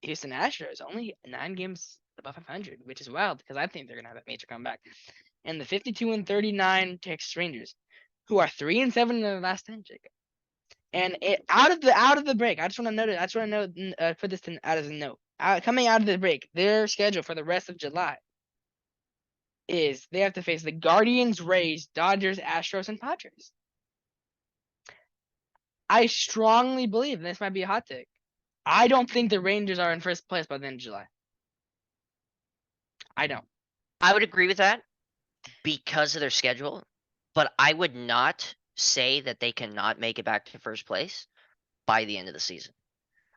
Houston Astros. Only 9 games above 500, which is wild because I think they're going to have a major comeback. And the 52 and 39 Texas Rangers, who are 3 and 7 in their last 10, Jacob. And out of the break, I just want to note it. I just want to note, put this out as a note. Coming out of the break, their schedule for the rest of July is they have to face the Guardians, Rays, Dodgers, Astros, and Padres. I strongly believe, and this might be a hot take, I don't think the Rangers are in first place by the end of July. I don't. I would agree with that because of their schedule, but I would not say that they cannot make it back to first place by the end of the season.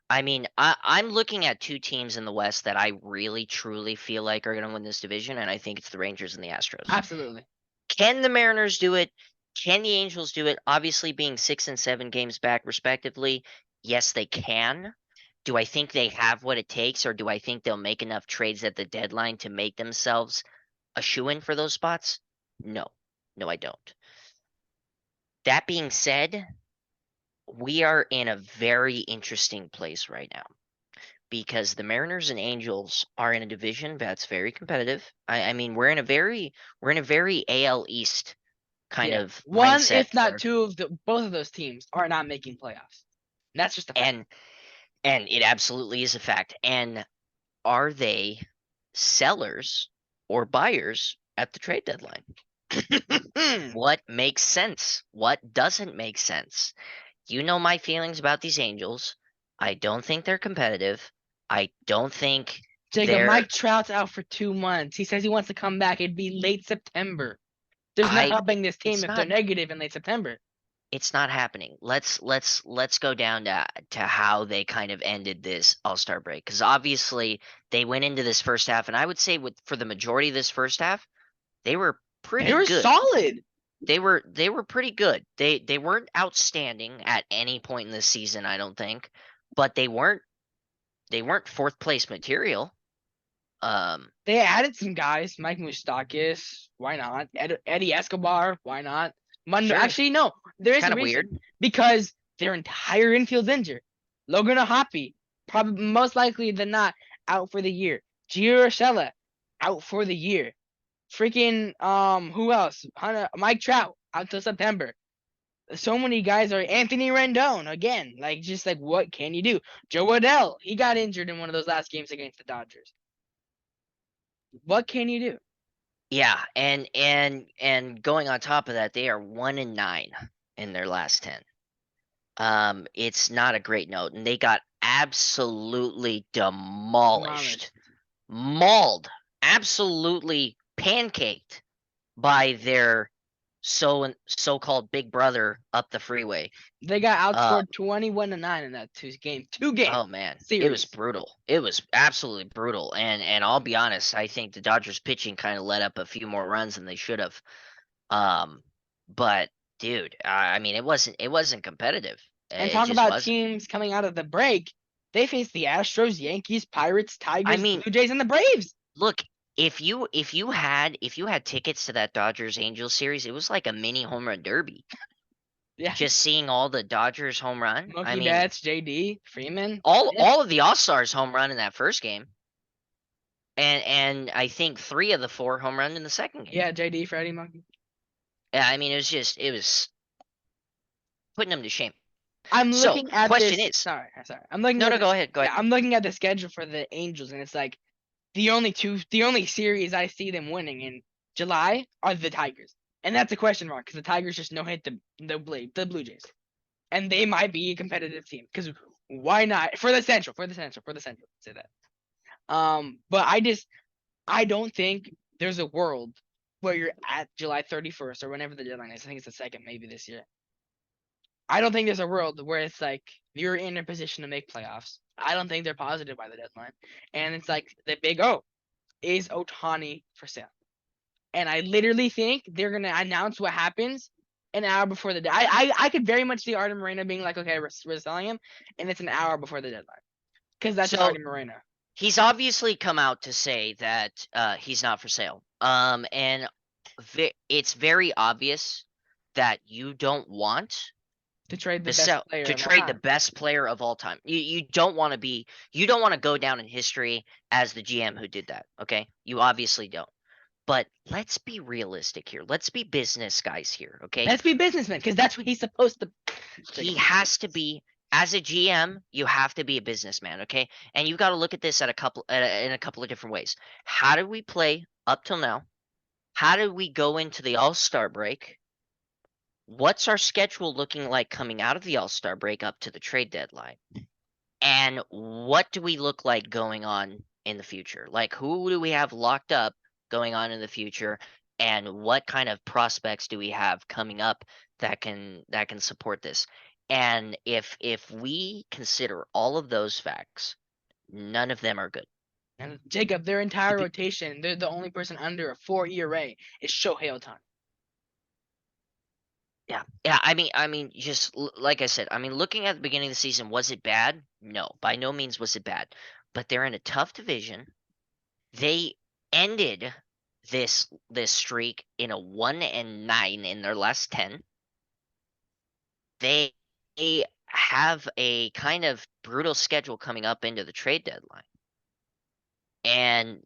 I mean, I'm looking at two teams in the West that I really truly feel like are going to win this division, and I think it's the Rangers and the Astros. Absolutely. Can the Mariners do it? Can the Angels do it? Obviously, being 6 and 7 games back, respectively, yes, they can. Do I think they have what it takes, or do I think they'll make enough trades at the deadline to make themselves a shoo-in for those spots? No. No, I don't. That being said, we are in a very interesting place right now because the Mariners and Angels are in a division that's very competitive. I mean, we're in a very AL East kind Yeah, of one mindset if not where two of the both of those teams are not making playoffs. And that's just a fact. and it absolutely is a fact. And are they sellers or buyers at the trade deadline? What makes sense? What doesn't make sense? You know my feelings about these Angels. I don't think they're competitive. I don't think Jacob, they're Mike Trout's out for 2 months. He says he wants to come back. It'd be late September. There's no I helping this team it's if they're not negative in late September. it's not happening. Let's go down to how they kind of ended this All-Star break because obviously they went into this first half and I would say for the majority of this first half, they were They pretty were good. solid. They were pretty good. They weren't outstanding at any point in the season, I don't think, but they weren't fourth place material. They added some guys. Mike Moustakas, why not? Eddie Escobar, why not? Mundo. Sure, Actually, no. There is a kind of reason weird. because their entire infield's injured. Logan Ohapi, probably most likely than not, out for the year. Gio Urshela, out for the year. Freaking who else? Mike Trout out till September. So many guys are Anthony Rendon again. Like just like what can you do? Joe Adell, he got injured in one of those last games against the Dodgers. What can you do? Yeah, and going on top of that, they are 1-9 in their last 10. It's not a great note, and they got absolutely demolished, Demolished. mauled, absolutely pancaked by their so-called big brother up the freeway. They got Uh, outscored 21-9 in that two game oh man, it was series. brutal. It was absolutely brutal, and I'll be honest, I think the Dodgers pitching kind of let up a few more runs than they should have. Um, but dude, I mean, it wasn't competitive. And It talk just about wasn't. teams coming out of the break. They faced the Astros, Yankees, Pirates, I Tigers, mean, Blue Jays, and the Braves. look, if you had tickets to that Dodgers Angels series, it was like a mini home run derby. Yeah. Just seeing all the Dodgers home run. I Mookie mean, Betts, JD, Freeman. all Yeah. all of the All Stars home run in that first game, and I think 3 of the 4 home run in the second game. Yeah, JD, Freddie, Mookie. Yeah, I mean, it was putting them to shame. I'm So, looking at question this. is, Sorry. I'm looking no, at no, this. go ahead, go Yeah, ahead. I'm looking at the schedule for the Angels, and it's like the only series I see them winning in July are the Tigers, and that's a question mark because the Tigers just no hit the Blue Jays, and they might be a competitive team because why not for the Central, say that. But I don't think there's a world where you're at July 31st or whenever the deadline is. I think it's the second, maybe this year. I don't think there's a world where it's like you're in a position to make playoffs. I don't think they're positive by the deadline. And it's like the big O is Otani for sale. And I literally think they're gonna announce what happens an hour before the deadline. I could very much see Artie Moreno being like, okay, we're selling him, and it's an hour before the deadline because that's just So Artie Moreno. he's obviously come out to say that he's not for sale. And it's very obvious that you don't want To trade the to best sell player to of all trade the time. best player of all time. You don't want to go down in history as the GM who did that. Okay, you obviously don't. But let's be realistic here. Let's be business guys here. Okay, Let's be businessmen because that's what he's supposed to. he has to be. As a GM, you have to be a businessman, okay? And you've got to look at this in a couple of different ways. How did we play up till now? How did we go into the All-Star break? What's our schedule looking like coming out of the All-Star break up to the trade deadline? And what do we look like going on in the future? Like who do we have locked up going on in the future? And what kind of prospects do we have coming up that can support this? And if we consider all of those facts, none of them are good. And Jacob, their entire rotation, they're the only person under a 4 ERA is Shohei Ohtani. Yeah, yeah. I mean, just like I said, I mean, looking at the beginning of the season, was it bad? No, by no means was it bad. But they're in a tough division. They ended this streak in a 1-9 in their last 10. They have a kind of brutal schedule coming up into the trade deadline. And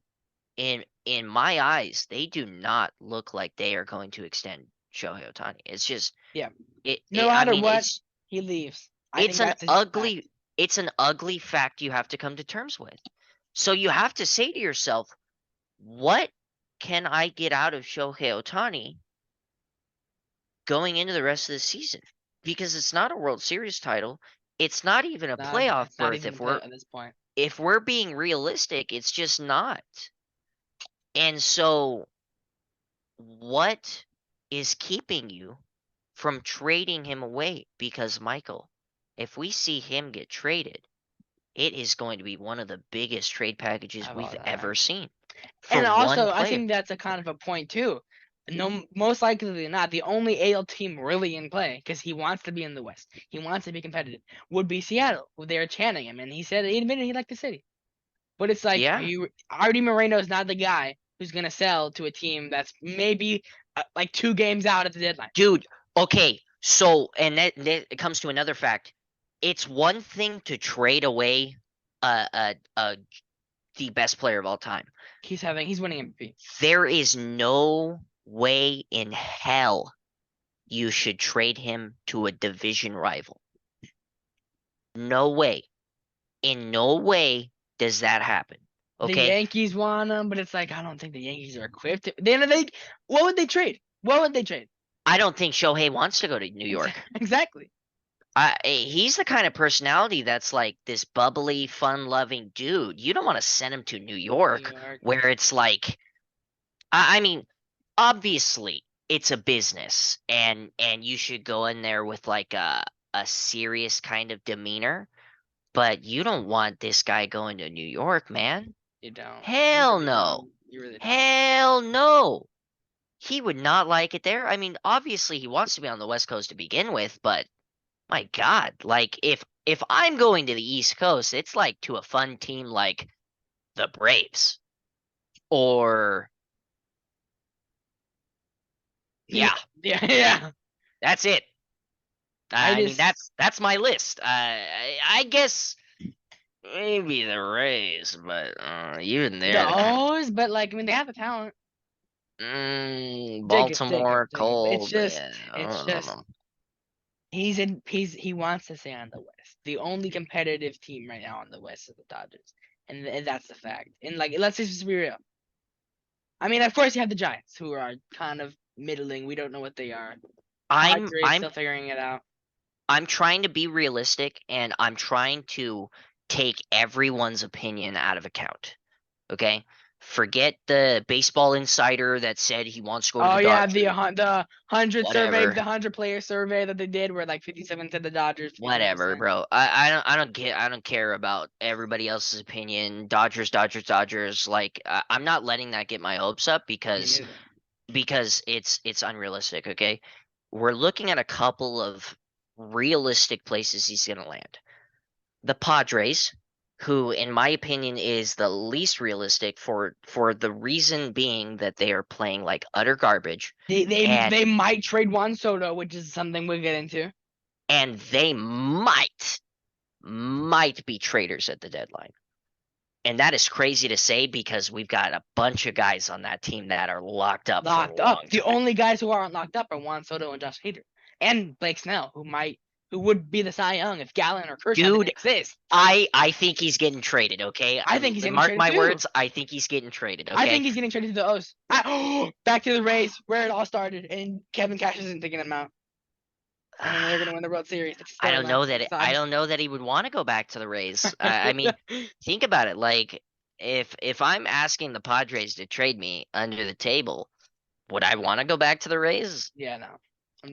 in my eyes, they do not look like they are going to extend Shohei Ohtani. It's just Yeah. No it I matter mean, what, he leaves. I it's think an that's just a fact. ugly it's an ugly fact you have to come to terms with. So you have to say to yourself, what can I get out of Shohei Ohtani going into the rest of the season? Because it's not a World Series title. It's not even a Not playoff it's not berth even a play at this point. if we're being realistic, it's just not. And so what is keeping you from trading him away? Because Michael, if we see him get traded, it is going to be one of the biggest trade packages Of all we've time. ever seen for And one also, I player. think that's a kind of a point too. No, most likely than not, the only AL team really in play, because he wants to be in the West, he wants to be competitive, would be Seattle, who they're chanting him, and he admitted he liked the city. But it's like, are Yeah. you? Artie Moreno is not the guy who's gonna sell to a team that's maybe like 2 games out at the deadline. Dude, okay. So, and that it comes to another fact. It's one thing to trade away the best player of all time. He's winning MVP. There is no way in hell you should trade him to a division rival. No way. In no way does that happen. The Okay? Yankees want him, but it's like I don't think the Yankees are equipped. What would they trade? What would they trade? I don't think Shohei wants to go to New York. Exactly. He's the kind of personality that's like this bubbly, fun-loving dude. You don't want to send him to New New York York. where it's like, I mean, obviously it's a business, and you should go in there with like a serious kind of demeanor, but you don't want this guy going to New York, man. You don't. You Hell really no. don't. You really don't. Hell no. He would not like it there. I mean, obviously he wants to be on the West Coast to begin with, but my God, like if I'm going to the East Coast, it's like to a fun team like the Braves. Or Yeah. yeah, Yeah. Yeah. that's it. I I mean just that's my list. I guess maybe the Rays, but even the they're kind of O's, but like I mean they have the talent. Jacob. Baltimore It's cold. just Yeah, I it's don't just know. he wants to stay on the West. The only competitive team right now on the West is the Dodgers, and that's the fact. And like let's just be real. I mean, of course you have the Giants, who are kind of middling. We don't know what they are. I'm Padres I'm still figuring it out. I'm trying to be realistic, and I'm trying to take everyone's opinion out of account. Okay? Forget the baseball insider that said he wants to go to Oh the yeah, Dodgers. the 100 survey, Whatever. the 100 player survey that they did, where like 57 said the Dodgers, 57 Whatever, percent. bro. I don't care about everybody else's opinion. Dodgers, Dodgers, Dodgers. Like I'm not letting that get my hopes up Me neither. because it's unrealistic, okay? We're looking at a couple of realistic places he's going to land. The Padres, who in my opinion is the least realistic for the reason being that they are playing like utter garbage They they and they might trade Juan Soto, which is something we'll get into. they might be traders at the deadline. And that is crazy to say because we've got a bunch of guys on that team that are locked up for a Locked up. long The time. only guys who aren't locked up are Juan Soto and Josh Hader, and Blake Snell, who would be the Cy Young if Gallen or Kershaw didn't Dude, exist. I think he's getting traded, okay? I think he's getting Mark traded my too. words, I think he's getting traded, I okay? think he's getting traded to the O's. Back to the Rays, where it all started, and Kevin Cash isn't taking him out, and then they're gonna win the World Series. That's a storyline. I Exciting. don't know that he would want to go back to the Rays. I mean, think about it. Like, if I'm asking the Padres to trade me under the table, would I want to go back to the Rays? Yeah, no.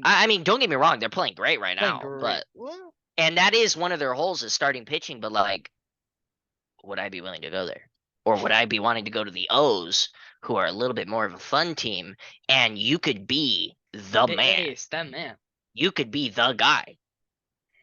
I mean, don't get me wrong, they're playing great right Playing now, great. but and that is one of their holes is starting pitching. But like, would I be willing to go there, or would I be wanting to go to the O's, who are a little bit more of a fun team, and you could be the The man? ace, that man. you could be the guy.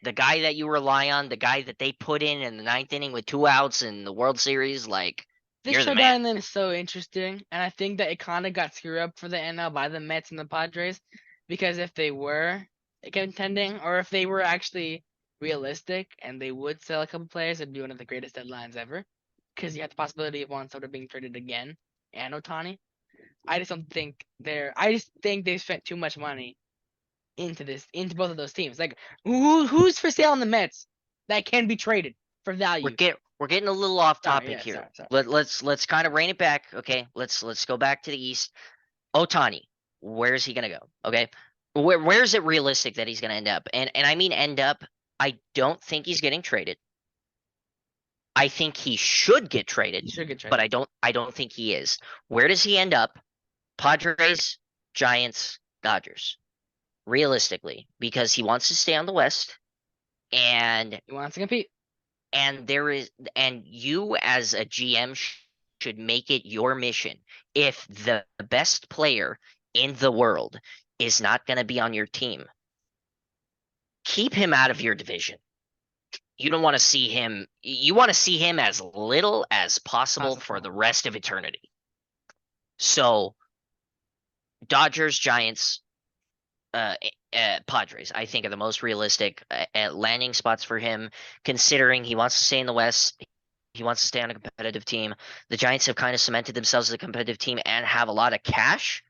The guy that you rely on, the guy that they put in the ninth inning with 2 outs in the World Series, like, This you're the trade man. deadline is so interesting, and I think that it kind of got screwed up for the NL by the Mets and the Padres, because if they were contending, or if they were actually realistic and they would sell a couple players, it'd be one of the greatest deadlines ever. Because you have the possibility of Juan Soto being traded again and Otani. I just don't think they're. I just think they've spent too much money into both of those teams. Like, who's for sale in the Mets that can be traded for value? We're getting a little off Sorry, topic yeah, here. sorry. Let's kind of rein it back. Okay, let's go back to the East. Otani, where is he gonna go? Okay, where is it realistic that he's gonna end up? And I mean end up. I don't think he's getting traded. I think he should get traded, You should get but traded. I don't think he is. Where does he end up? Padres, Giants, Dodgers. Realistically, because he wants to stay on the West, and He wants to compete. there is, and you as a GM should make it your mission. If the best player in the world is not going to be on your team, keep him out of your division. You don't want to see him. You want to see him as little as possible for Possible. the rest of eternity. So, Dodgers, Giants, uh, Padres, I think, are the most realistic landing spots for him, considering he wants to stay in the West. He wants to stay on a competitive team. The Giants have kind of cemented themselves as a competitive team and have a lot of cash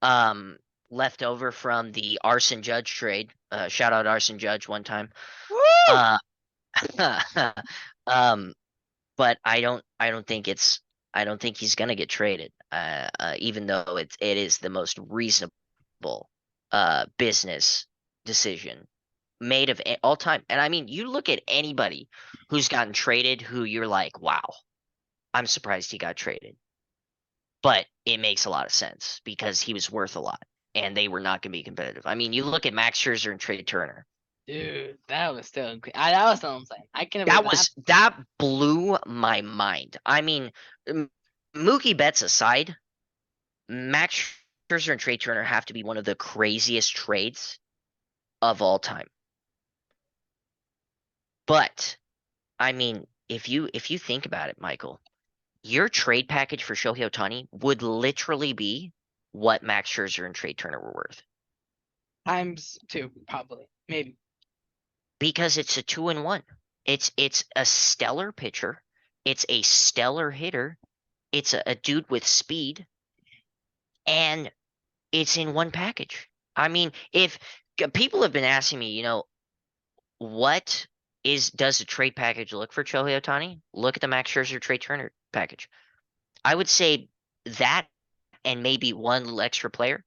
um, left over from the Arson Judge trade. Shout out Arson Judge one time. Woo! Uh, um, but I don't think he's gonna get traded. Even though it is the most reasonable business decision made of all time. And I mean, you look at anybody who's gotten traded who you're like, wow, I'm surprised he got traded. But it makes a lot of sense because he was worth a lot and they were not going to be competitive. I mean, you look at Max Scherzer and Trey Turner. Dude, that was still. That was still insane. I can't believe That that was happened. that blew my mind. I mean, Mookie Betts aside, Max Scherzer and Trey Turner have to be one of the craziest trades of all time. But I mean, if you think about it, Michael, your trade package for Shohei Ohtani would literally be what Max Scherzer and Trey Turner were worth Times two, probably, maybe. because it's a 2-in-1. It's a stellar pitcher, it's a stellar hitter, it's a dude with speed, and it's in one package. I mean, if people have been asking me, what does a trade package look for Shohei Ohtani? Look at the Max Scherzer Trey Turner package. I would say that and maybe one little extra player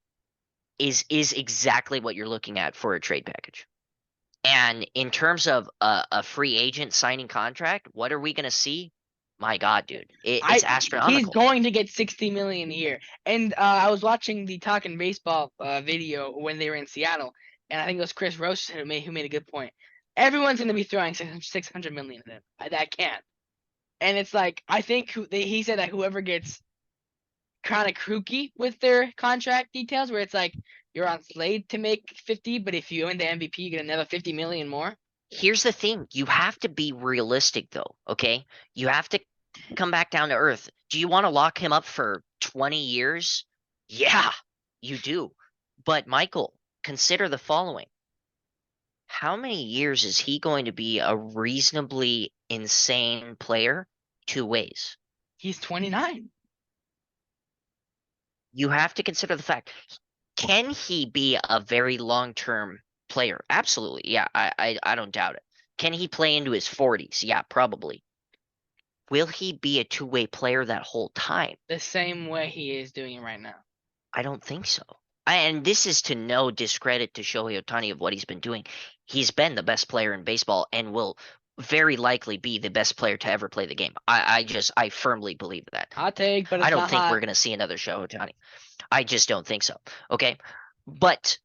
is exactly what you're looking at for a trade package. And in terms of a free agent signing contract, what are we going to see? My God, dude, it's He's astronomical. going to get 60 million a year. And I was watching the Talking Baseball video when they were in Seattle, and I think it was Chris Roach who made a good point. Everyone's going to be throwing 600 million at him. That can't. And it's like I think he said that whoever gets kind of kooky with their contract details, where it's like you're on Slade to make 50, but if you win the MVP, you get another 50 million more. Here's the thing. You have to be realistic though, okay? You have to come back down to earth. Do you want to lock him up for 20 years? Yeah, you do. But Michael, consider the following. How many years is he going to be a reasonably insane player? Two ways. He's 29. You have to consider the fact, can he be a very long-term player? Absolutely. Yeah, I don't doubt it. Can he play into his 40s? Yeah, probably. Will he be a two-way player that whole time? The same way he is doing it right now. I don't think so. And this is to no discredit to Shohei Ohtani of what he's been doing. He's been the best player in baseball and will very likely be the best player to ever play the game. I firmly believe that. Hot take, but I it's don't not think hot. we're gonna see another Shohei Ohtani. I just don't think so. Okay. But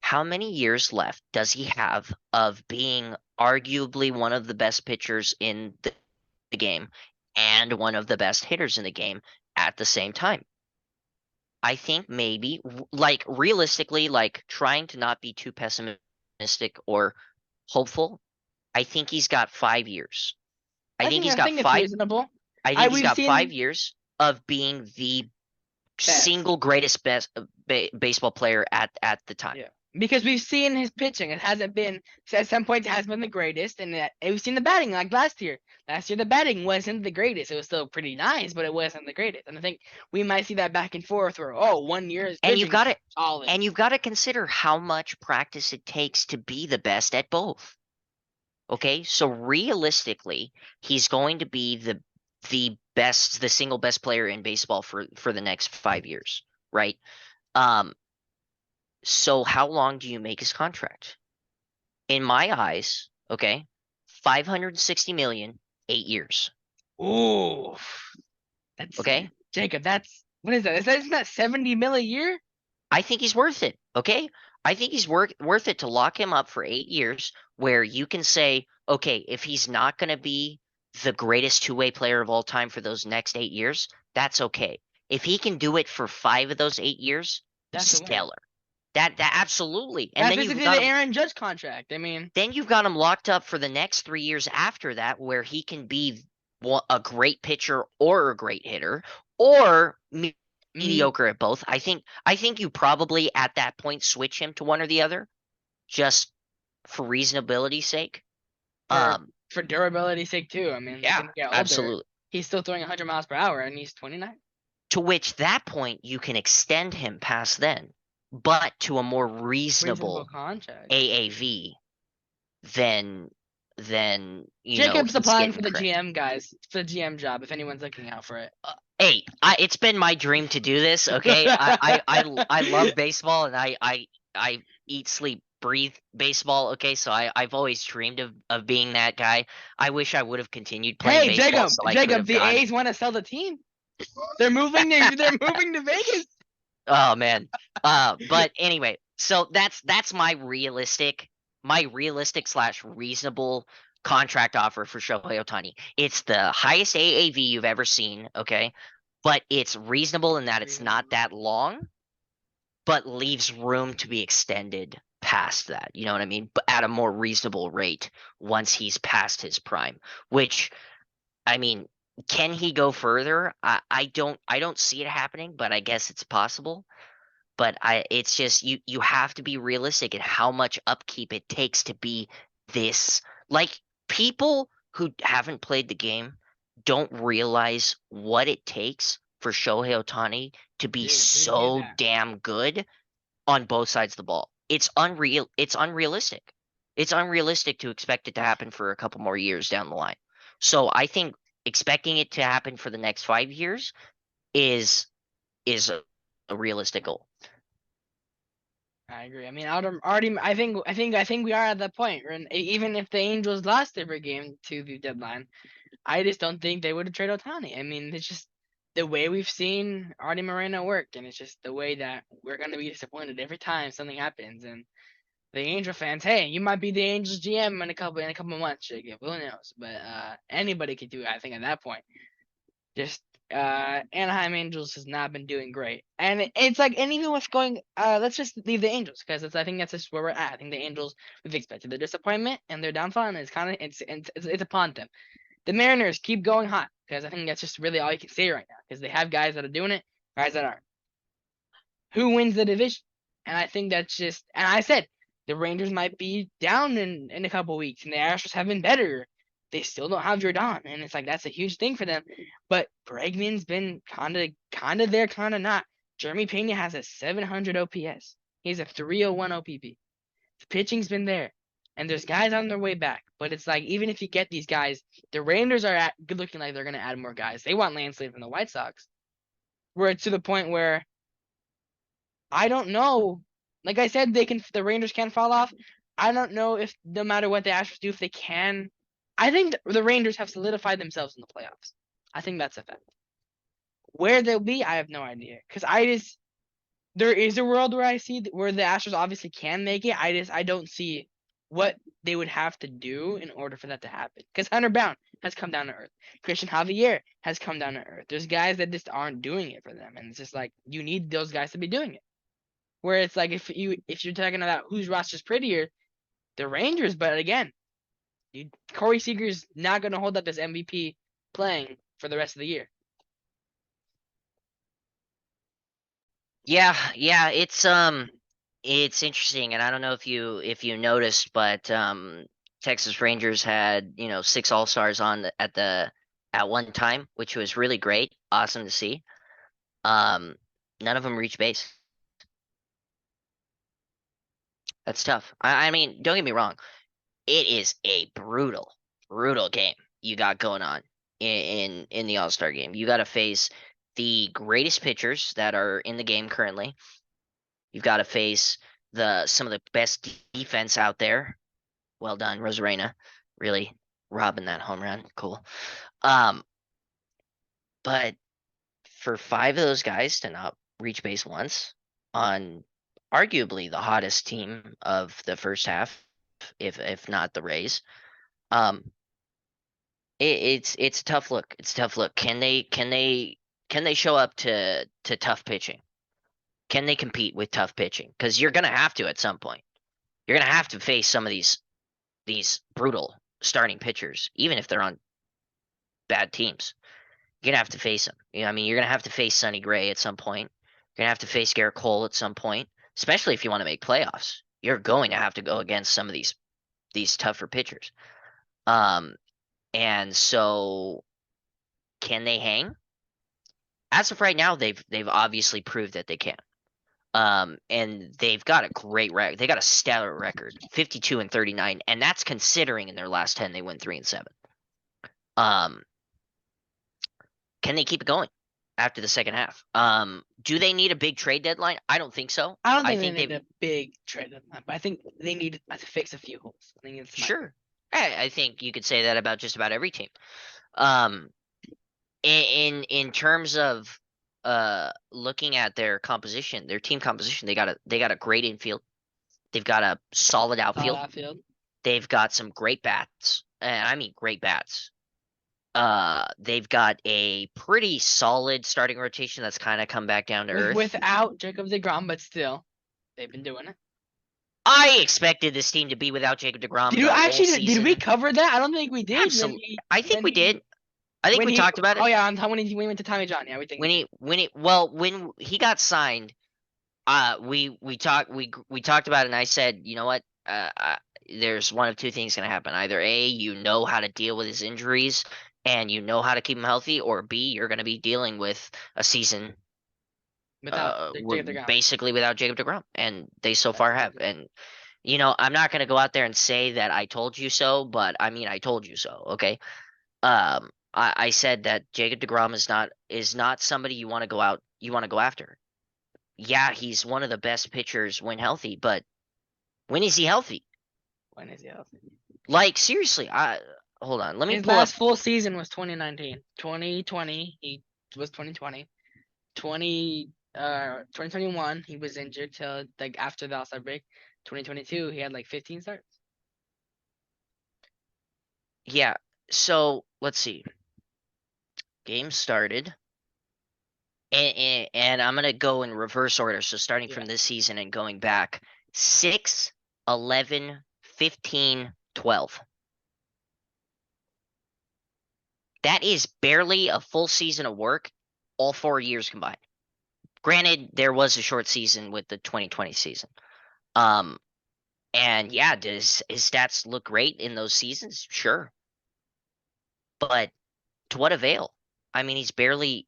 how many years left does he have of being arguably one of the best pitchers in the game and one of the best hitters in the game at the same time? I think maybe like realistically, like trying to not be too pessimistic optimistic or hopeful, I think he's got 5 years. I think he's I got think it's five. reasonable. I think he's We've got five seen years of being the best. single greatest best baseball player at the time. Yeah, because we've seen his pitching. It hasn't been at some points it has been the greatest, and we've seen the batting like last year. Last year the batting wasn't the greatest. It was still pretty nice, but it wasn't the greatest. And I think we might see that back and forth where 1 year his And you've pitching got to solid. and you've got to consider how much practice it takes to be the best at both. Okay? So realistically, he's going to be the single best player in baseball for the next 5 years, right? Um, so how long do you make his contract? In my eyes, okay, 560 million, 8 years. Ooh, that's Okay? Jacob. That's what is that? Isn't that 70 mil a year? I think he's worth it. Okay? I think he's worth it to lock him up for 8 years where you can say, okay, if he's not going to be the greatest two-way player of all time for those next 8 years, that's okay. If he can do it for 5 of those 8 years, That's a win. stellar. That absolutely. And That's then you've basically got the him Aaron Judge contract. I mean, then you've got him locked up for the next 3 years after that where he can be a great pitcher or a great hitter or me mediocre at both. I think you probably at that point switch him to one or the other just for reasonability's sake. for Um, durability's sake too. I mean, yeah, looking to get older, absolutely. he's still throwing 100 miles per hour, and he's 29. To which that point you can extend him past then, but to a more Reasonable reasonable contract. AAV than Jacob's he's applying for getting the credit. GM guys, for the GM job. If anyone's looking out for it, Hey, it's been my dream to do this. Okay, I love baseball, and I eat, sleep, breathe baseball. Okay, so I've always dreamed of being that guy. I wish I would have continued playing hey, baseball Jacob, so I could have the gone. A's want to sell the team. They're moving. They're moving to Vegas. Oh man. But anyway, so that's my realistic slash reasonable contract offer for Shohei Ohtani. It's the highest AAV you've ever seen, okay? But it's reasonable in that it's not Reasonable. that long, but leaves room to be extended past that. You know what I mean? But at a more reasonable rate once he's past his prime. Which, I mean, can he go further? I don't see it happening, but I guess it's possible. But it's just you have to be realistic in how much upkeep it takes to be this. Like, people who haven't played the game don't realize what it takes for Shohei Ohtani to be Dude, who knew so that? damn good on both sides of the ball. It's unreal. It's unrealistic. It's unrealistic to expect it to happen for a couple more years down the line. So I think expecting it to happen for the next 5 years is a realistic goal. I agree. I mean, already, I think we are at that point. And even if the Angels lost every game to the deadline, I just don't think they would have traded Otani. I mean, it's just the way we've seen Artie Moreno work, and it's just the way that we're gonna be disappointed every time something happens. And the Angel fans, hey, you might be the Angels GM in a couple months, Jacob. Who knows? But anybody could do it. I think at that point, just Anaheim Angels has not been doing great, and it's like, and even what's going, let's just leave the Angels because I think that's just where we're at. I think the Angels, we've expected their disappointment and their downfall, and it's kind of it's upon them. The Mariners keep going hot because I think that's just really all you can say right now because they have guys that are doing it, guys that aren't. Who wins the division? And I think that's just, and I said the Rangers might be down in a couple weeks, and the Astros have been better. They still don't have Jordan, and it's like that's a huge thing for them. But Bregman's been kind of there, kind of not. Jeremy Pena has a 700 OPS. He has a 301 OPP. The pitching's been there, and there's guys on their way back. But it's like even if you get these guys, the Rangers are looking like they're gonna add more guys. They want Landsley from the White Sox. Where it's to the point where I don't know. Like I said, the Rangers can fall off. I don't know if no matter what the Astros do, if they can. I think the Rangers have solidified themselves in the playoffs. I think that's a fact. Where they'll be, I have no idea. Because there is a world where I see where the Astros obviously can make it. I don't see what they would have to do in order for that to happen. Because Hunter Brown has come down to earth. Christian Javier has come down to earth. There's guys that just aren't doing it for them, and it's just like you need those guys to be doing it. Where it's like if you're talking about whose roster's prettier, the Rangers, but again, Corey Seager's not going to hold up this MVP playing for the rest of the year. Yeah, it's interesting, and I don't know if you noticed, but Texas Rangers had 6 All-Stars at one time, which was really great, awesome to see. Um, None of them reached base. That's tough. I mean, don't get me wrong, it is a brutal game you got going on in the All-Star game. You got to face the greatest pitchers that are in the game currently. You've got to face some of the best defense out there. Well done, Rosarena. Really robbing that home run. Cool. Um, but for 5 of those guys to not reach base once on arguably the hottest team of the first half, if not the Rays, um, it's a tough look. It's a tough look. Can they show up to tough pitching? Can they compete with tough pitching? Because you're gonna have to at some point. You're gonna have to face some of these brutal starting pitchers, even if they're on bad teams. You're gonna have to face them. I mean, you're gonna have to face Sonny Gray at some point. You're gonna have to face Garrett Cole at some point, especially if you want to make playoffs. You're going to have to go against some of these tougher pitchers. Um, and so can they hang? As of right now, they've obviously proved that they can. And they've got a great record. They got a stellar record, 52-39, and that's considering in their last 10 they went 3-7. Um, can they keep it going after the second half? Do they need a big trade deadline? I don't think so. I don't I think they think need they a big trade deadline, but I think they need to fix a few holes. I think it's sure. I think you could say that about just about every team. Um, in terms of looking at their composition, their team composition, they got a great infield. They've got a solid solid outfield. outfield. They've got some great bats, and I mean great bats. They've got a pretty solid starting rotation that's kind of come back down to earth. Without Jacob deGrom, but still, they've been doing it. I expected this team to be without Jacob deGrom Did the you whole actually? Did season. we cover that? I don't think we did. Absolutely, I think we did. I think When we he. talked about Oh it yeah, when he went to Tommy John. Yeah, we think. when he got signed. We talked about it, and I said, you know what? There's one of two things going to happen. Either A, you know how to deal with his injuries and you know how to keep him healthy, or B, you're going to be dealing with a season Without Jacob deGrom. basically without Jacob deGrom, and they so far have. And I'm not going to go out there and say that I told you so, but I mean I told you so. Okay. I said that Jacob deGrom is not somebody you want to go after. Yeah, he's one of the best pitchers when healthy, but when is he healthy? When is he healthy? Like seriously, hold on. Let me His pull up. last full season was 2019. 2020, he was 2020. 2021, he was injured till like after the All-Star break. 2022, he had like 15 starts. Yeah, so let's see. Game started, and I'm gonna go in reverse order. So starting Yeah. from this season and going back, 6, 11, 15, 12. That is barely a full season of work, all 4 years combined. Granted, there was a short season with the 2020 season. Um, and yeah, does his stats look great in those seasons? Sure. But to what avail? I mean, he's barely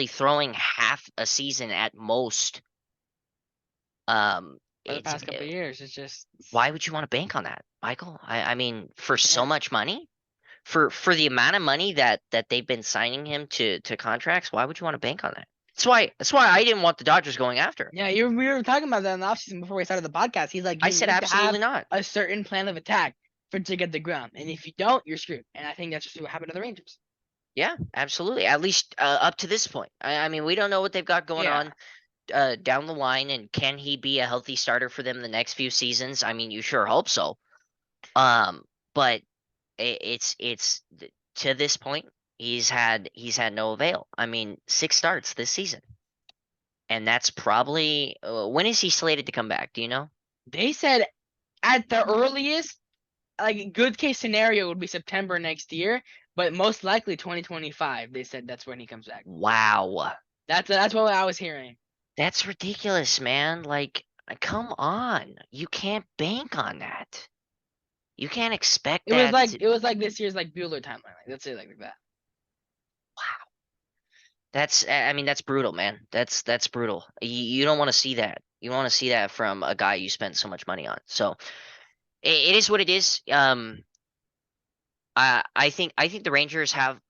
throwing half a season at most. For the It's past couple of years, it's just why would you want to bank on that, Michael? I mean, for so yeah. much money, for the amount of money that they've been signing him to contracts, why would you want to bank on that? That's why I didn't want the Dodgers going after him. Yeah, we were talking about that in the offseason before we started the podcast. He's like, I you said need to have absolutely not. a certain plan of attack to get the ground, and if you don't, you're screwed. And I think that's just what happened to the Rangers. Yeah, absolutely. At least up to this point. I mean, we don't know what they've got going Yeah. on down the line, and can he be a healthy starter for them the next few seasons? I mean, you sure hope so. But it's to this point, he's had no avail. I mean, 6 starts this season, and that's probably when is he slated to come back? Do you know? They said at the earliest, like good case scenario would be September next year, but most likely 2025. They said that's when he comes back. Wow. That's what I was hearing. That's ridiculous, man. Like, come on. You can't bank on that. You can't expect that to. It was like this year's like Bueller timeline. Like, let's say it like that. Wow. I mean, that's brutal, man. That's brutal. You don't want to see that. You want to see that from a guy you spent so much money on. So it is what it is. I think the Rangers have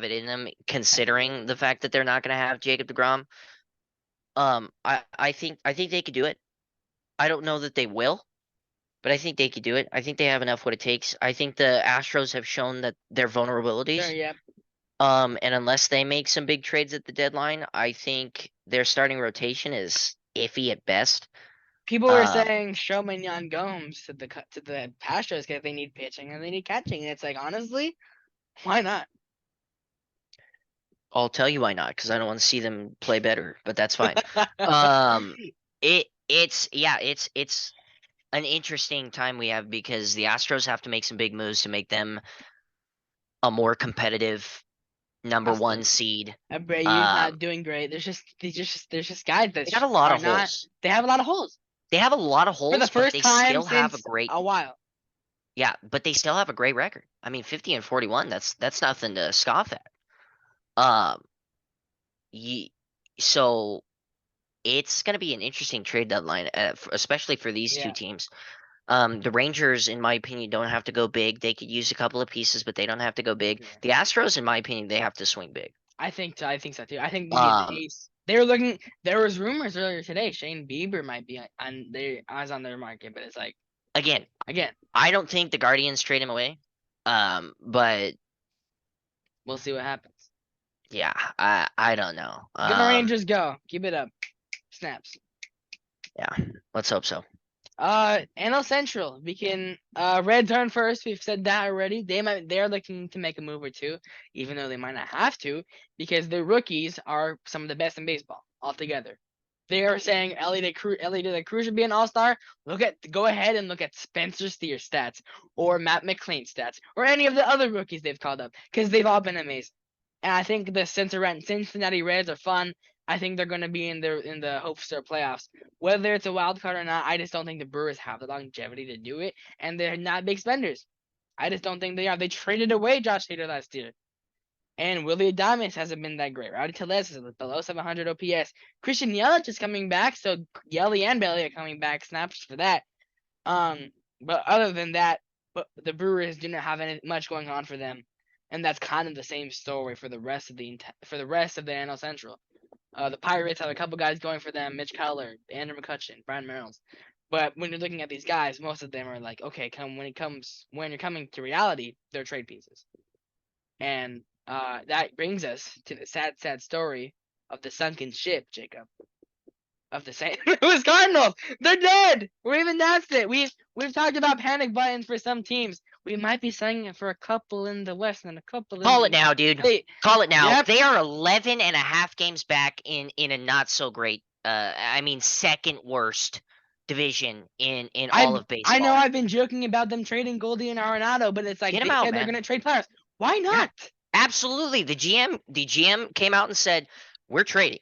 it in them, considering the fact that they're not going to have Jacob deGrom. I think they could do it. I don't know that they will, but I think they could do it. I think they have enough what it takes. I think the Astros have shown that their Sure, vulnerabilities. yeah. And unless they make some big trades at the deadline, I think their starting rotation is iffy at best. People were Um, saying show Mignon Gomes to the Astros because they need pitching and they need catching, and it's like honestly, why not? I'll tell you why not, because I don't want to see them play better, but that's fine. Um, it's an interesting time we have because the Astros have to make some big moves to make them a more competitive number Austin, one seed. Abreu's Um, not doing great. There's just guys that they got a lot are of not. holes. They have a lot of holes They have a lot of for the holes, but first they time still have a since great. a while. Yeah, but they still have a great record. I mean, 50 and 41. That's nothing to scoff at. Um, ye, so it's going to be an interesting trade deadline, especially for these two Yeah, teams. The Rangers, in my opinion, don't have to go big. They could use a couple of pieces, but they don't have to go big. yeah. The Astros, in my opinion, they have to swing big. I think so. I think so too. I think they need an Um, ace. They were looking. There was rumors earlier today. Shane Bieber might be on their eyes on their market, but it's like again, again, I don't think the Guardians trade him away. But we'll see what happens. yeah, I don't know. Go Rangers, go! Keep it up. Snaps. Yeah, let's hope so. NL Central. We can Reds are in first. We've said that already. They're looking to make a move or two, even though they might not have to, because their rookies are some of the best in baseball altogether. They are saying Ellie De La Cruz should be an all-star. Go ahead and look at Spencer Steer's stats or Matt McLean's stats or any of the other rookies they've called up because they've all been amazing. And I think the Cincinnati Reds are fun. I think they're going to be in the Hope Star playoffs. Whether it's a wild card or not, I just don't think the Brewers have the longevity to do it, and they're not big spenders. I just don't think they are. They traded away Josh Hader last year, and Willie Adames hasn't been that great. Rowdy Tellez is below 700 OPS. Christian Yelich is coming back, so Yelly and Bailey are coming back. Snaps for that. But other than that, but the Brewers do not have much going on for them, and that's kind of the same story for the rest of the NL Central. The Pirates have a couple guys going for them: Mitch Keller, Andrew McCutcheon, Brian Merrills. But when you're looking at these guys, most of them are like, okay, when you're coming to reality, they're trade pieces. And that brings us to the sad story of the sunken ship, Jacob. Of the St. Louis Cardinals. They're dead. We've announced it. We've talked about panic buttons for some teams. We might be saying it for a couple in the West and a couple in Call the it now, dude. Hey, Call it now. yep. They are 11 and a half games back in a not so great, I mean, second worst division in all of I know baseball. I've been joking about them trading Goldie and Arenado, but it's like Get him they out, said they're man. gonna trade players. Why Yeah, not? absolutely. The GM came out and said, "We're trading."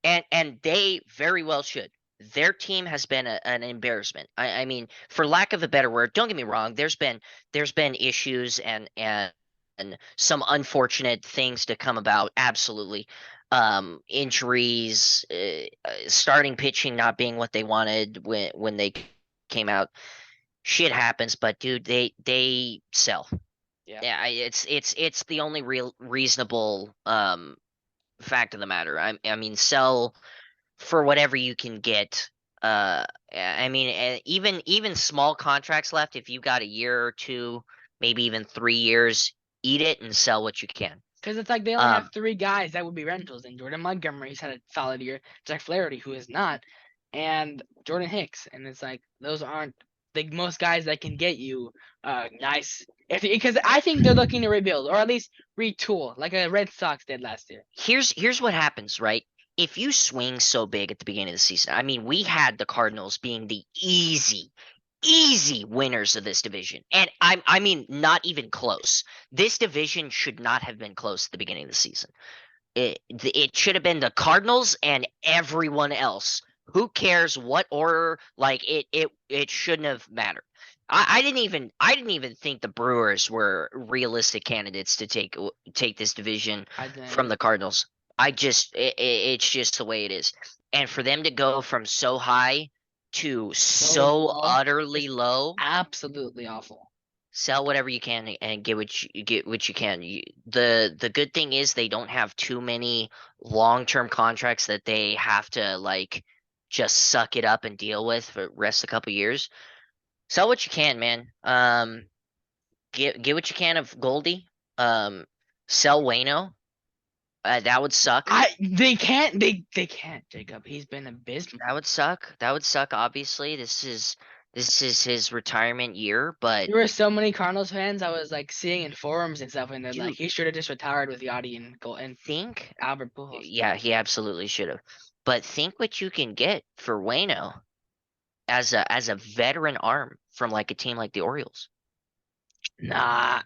And they very well should. Their team has been an embarrassment. I mean, for lack of a better word, don't get me wrong. There's been issues and some unfortunate things to come about. Absolutely, injuries, starting pitching not being what they wanted when they came out. Shit happens, but dude, they sell. Yeah. Yeah, it's the only real reasonable fact of the matter. I mean, sell for whatever you can get. I mean, even small contracts left. If you got a year or two, maybe even 3 years, eat it and sell what you can. Because it's like they only have Um, three guys that would be rentals, and Jordan Montgomery's had a solid year. Jack Flaherty, who is not, and Jordan Hicks, and it's like those aren't the most guys that can get you nice. Because I think they're looking to rebuild or at least retool, like a Red Sox did last year. here's what happens, right? If you swing so big at the beginning of the season, I mean, we had the Cardinals being the easy winners of this division. And I mean, not even close. This division should not have been close at the beginning of the season. It should have been the Cardinals and everyone else. Who cares what order? Like it shouldn't have mattered. I didn't even think the Brewers were realistic candidates to take this division I from didn't. the Cardinals. It's just the way it is. And for them to go from so high to So so low. utterly It's low, absolutely awful. sell whatever you can and get what you can. The good thing is they don't have too many long-term contracts that they have to like just suck it up and deal with for the rest of a couple years. Sell what you can, man. Get what you can of Goldie. Sell Wayno. That would suck. They can't, Jacob. He's been abysmal. That would suck. That would suck. Obviously, this is his retirement year, but There were so many Cardinals fans I was like seeing in forums and stuff, and they're like, dude, he should have just retired with Yachty and think Albert Pujols. yeah, he absolutely should have. But think what you can get for Wayno as a veteran arm from like a team like the Orioles. Nah.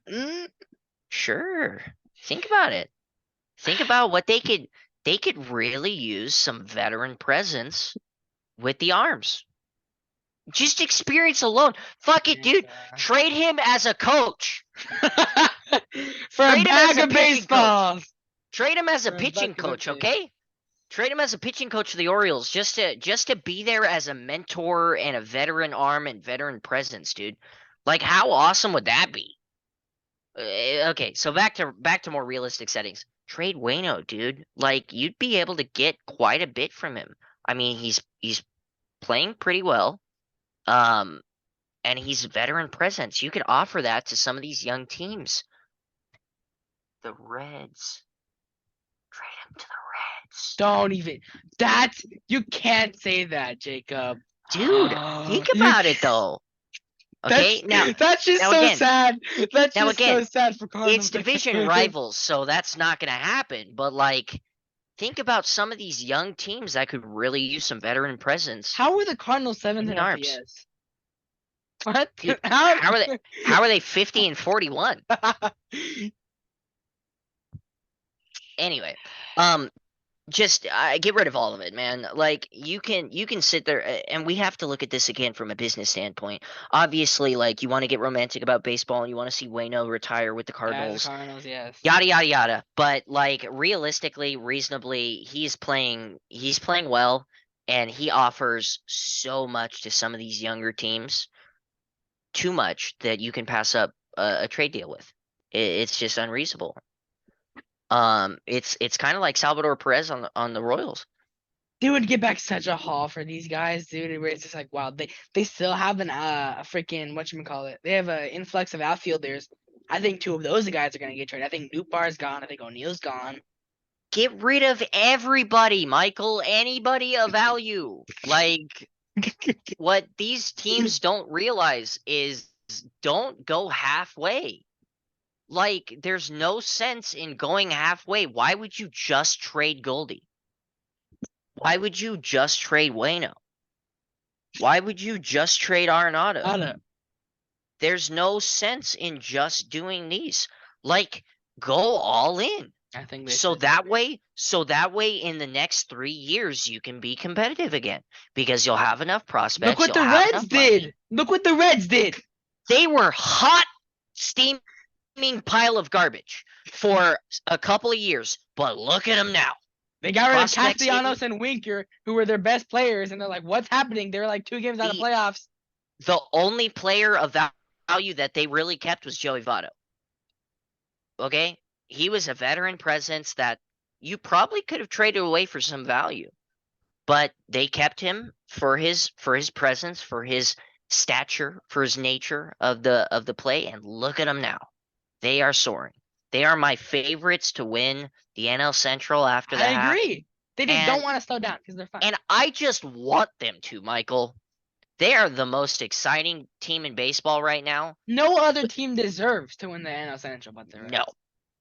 Sure. Think about it. Think about what they could really use some veteran presence with the arms. Just experience alone. Fuck it, dude. Trade him as a coach. For a Trade him as bag a of pitching coach. baseballs. Trade him as a For a pitching bucket of coach, fish. okay? Trade him as a pitching coach for the Orioles just to be there as a mentor and a veteran arm and veteran presence, dude. Like how awesome would that be? Okay, so back to more realistic settings. Trade Wayno, dude. Like you'd be able to get quite a bit from him. I mean, he's playing pretty well. Um and he's veteran presence. You could offer that to some of these young teams. The Reds. Trade him to the Reds. Don't even. You can't say that, Jacob. Dude, think about it though. Okay, That's just now so again, sad. That's now just so again, sad for it's Cardinals division fans. rivals, so that's not gonna happen. But like, think about some of these young teams that could really use some veteran presence How were the Cardinals in seventh the in arms. OPS? What? Dude, how are they 50 and 41? Anyway, just get rid of all of it, man. Like you can sit there and we have to look at this again from a business standpoint. Obviously, like you want to get romantic about baseball and you want to see Wayno retire with the Yeah, the Cardinals. Cardinals, yes. Yada yada yada. But like realistically, reasonably, he's playing well and he offers so much to some of these younger teams. Too much that you can pass up a trade deal with. It's just unreasonable. It's kind of like Salvador Perez on the Royals. They would get back such a haul for these guys, dude. Where it's just like, wow, they still have a freaking whatchamacallit. They have an influx of outfielders. I think two of those guys are gonna get traded. I think Nootbaar's gone. I think O'Neill's gone. Get rid of everybody, Michael. Anybody of value. Like what these teams don't realize is don't go halfway. Like there's no sense in going halfway. Why would you just trade Goldie? Why would you just trade Wayno? Why would you just trade Arenado? There's no sense in just doing these. Like go all in. I think So that way in the next 3 years you can be competitive again because you'll have enough prospects. Look what you'll the have Reds enough money. did. Look what the Reds did. They were hot, steaming pile of garbage for a couple of years, but look at them now. They got rid of Prospects hitting. Castellanos and Winker, who were their best players, and they're like, "What's happening?" They're like 2 games out of playoffs. The only player of value that they really kept was Joey Votto. Okay, he was a veteran presence that you probably could have traded away for some value, but they kept him for his presence, for his stature, for his nature of the play. And look at them now; they are soaring. They are my favorites to win the NL Central after that. I agree. They just don't want to slow down because they're fine. And I just want them to, Michael. They are the most exciting team in baseball right now. No other team deserves to win the NL Central but the Reds. No,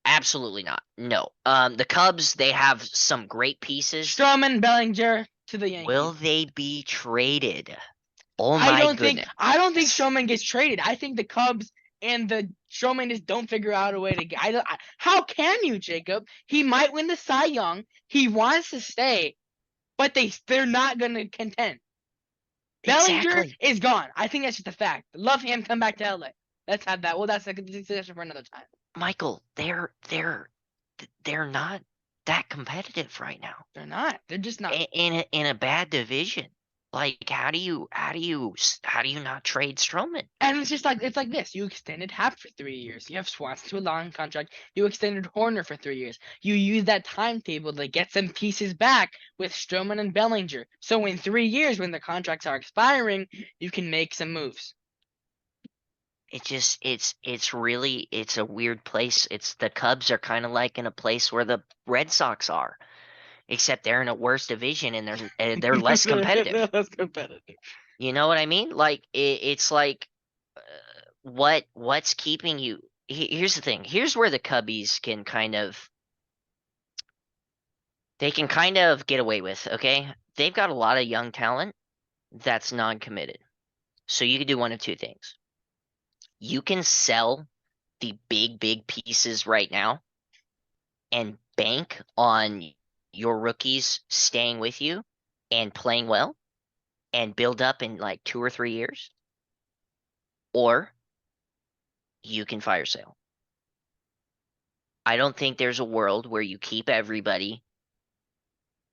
absolutely not. No. The Cubs, they have some great pieces. Stroman, Bellinger to the Yankees. Will they be traded? Oh I my don't think goodness. Stroman gets traded. I think the Cubs and the Stroman just don't figure out a way to get. How can you, Jacob? He might win the Cy Young. He wants to stay, but they're not going to contend. Bellinger Exactly. is gone. I think that's just a fact. Love him. Come back to LA. Let's have that. Well, that's a discussion for another time. Michael, they're not that competitive right now. They're not. They're just not. In a bad division. Like how do you not trade Stroman? And it's like this. You extended Hap for 3 years. You have Swanson to a long contract. You extended Horner for 3 years. You use that timetable to get some pieces back with Stroman and Bellinger. So in 3 years, when the contracts are expiring, you can make some moves. It's a weird place. It's the Cubs are kind of like in a place where the Red Sox are, except they're in a worse division and they're less They're competitive. less competitive. You know what I mean? Like it's like what's keeping you? Here's the thing. Here's where the Cubbies can kind of get away with. Okay, they've got a lot of young talent that's non-committed. So you can do one of two things. You can sell the big pieces right now and bank on your rookies staying with you and playing well and build up in like 2 or 3 years, or you can fire sale. I don't think there's a world where you keep everybody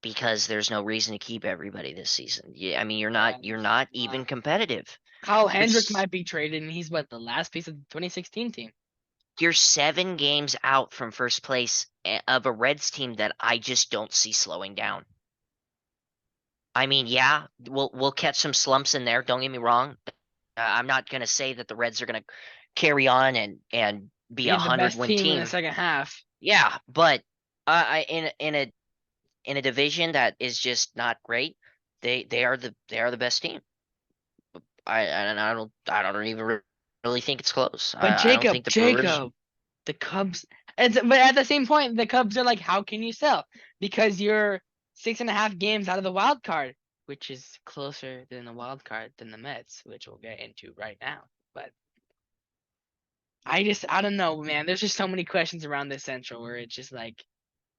because there's no reason to keep everybody this season. Yeah, I mean you're not even competitive. Kyle You're Hendricks might be traded, and he's the last piece of the 2016 team. you're 7 games out from first place of a Reds team that I just don't see slowing down. I mean, yeah, we'll catch some slumps in there. Don't get me wrong. I'm not gonna say that the Reds are gonna carry on and be Be a the hundred best win team in the team. second half. Yeah, but I in a division that is just not great, they are the best team. I don't even really think it's close. But I don't think the Brewers. The Cubs. But at the same point, the Cubs are like, how can you sell? Because you're 6.5 games out of the wild card, which is closer than the wild card than the Mets, which we'll get into right now. But I don't know, man. There's just so many questions around this Central where it's just like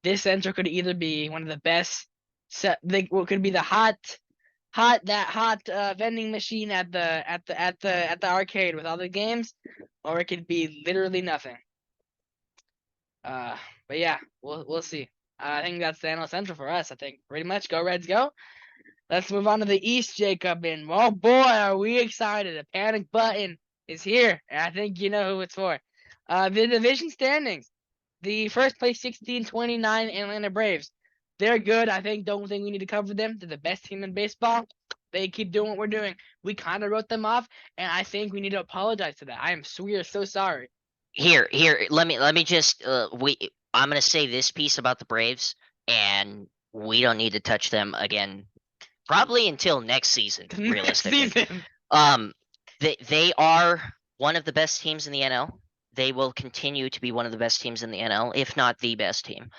this Central could either be one of the best, what could be the hot vending machine at the arcade with all the games, or it could be literally nothing. But yeah, we'll see. I think that's the NL Central for us. I think pretty much go Reds go. Let's move on to the East, Jacob. And oh boy, are we excited! A panic button is here, and I think you know who it's for. The division standings. The first place 16-29 Atlanta Braves. They're good. Don't think we need to cover them. They're the best team in baseball. They keep doing what we're doing. We kind of wrote them off, and I think we need to apologize to that. We are so sorry. Here, let me just I'm gonna say this piece about the Braves, and we don't need to touch them again, probably until next season, Next realistically. season. They are one of the best teams in the NL. They will continue to be one of the best teams in the NL, if not the best team.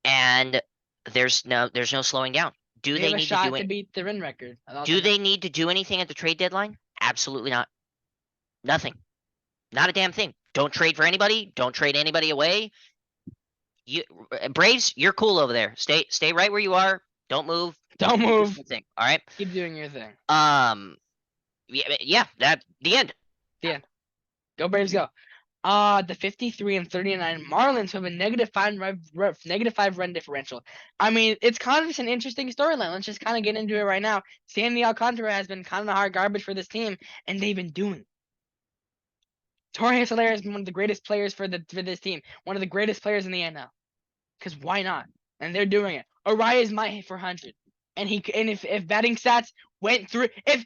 And there's no slowing down. Do They they have a need to do shot to it? beat the win record. Do they need to do anything at the trade deadline? Absolutely not. Nothing. Not a damn thing. Don't trade for anybody. Don't trade anybody away. You Braves, you're cool over there. Stay right where you are. Don't move. Don't move. Thing. All right. Keep doing your thing. Yeah. That the end. The end. Go Braves, go. The 53-39 Marlins have a -5 run differential. I mean, it's kind of just an interesting storyline. Let's just kind of get into it right now. Sandy Alcantara has been kind of hard garbage for this team, and they've been doing. Jorge Soler has been one of the greatest players for this team, one of the greatest players in the NL. Because why not? And they're doing it. Arias might hit 400, and if batting stats went through, if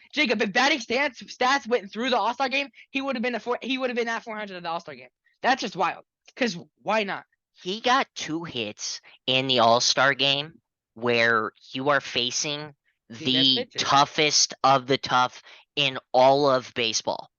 batting stats went through the All-Star game, he would have been at 400 at the All-Star game. That's just wild. Because why not? He got 2 hits in the All-Star game where you are facing the toughest of the tough in all of baseball.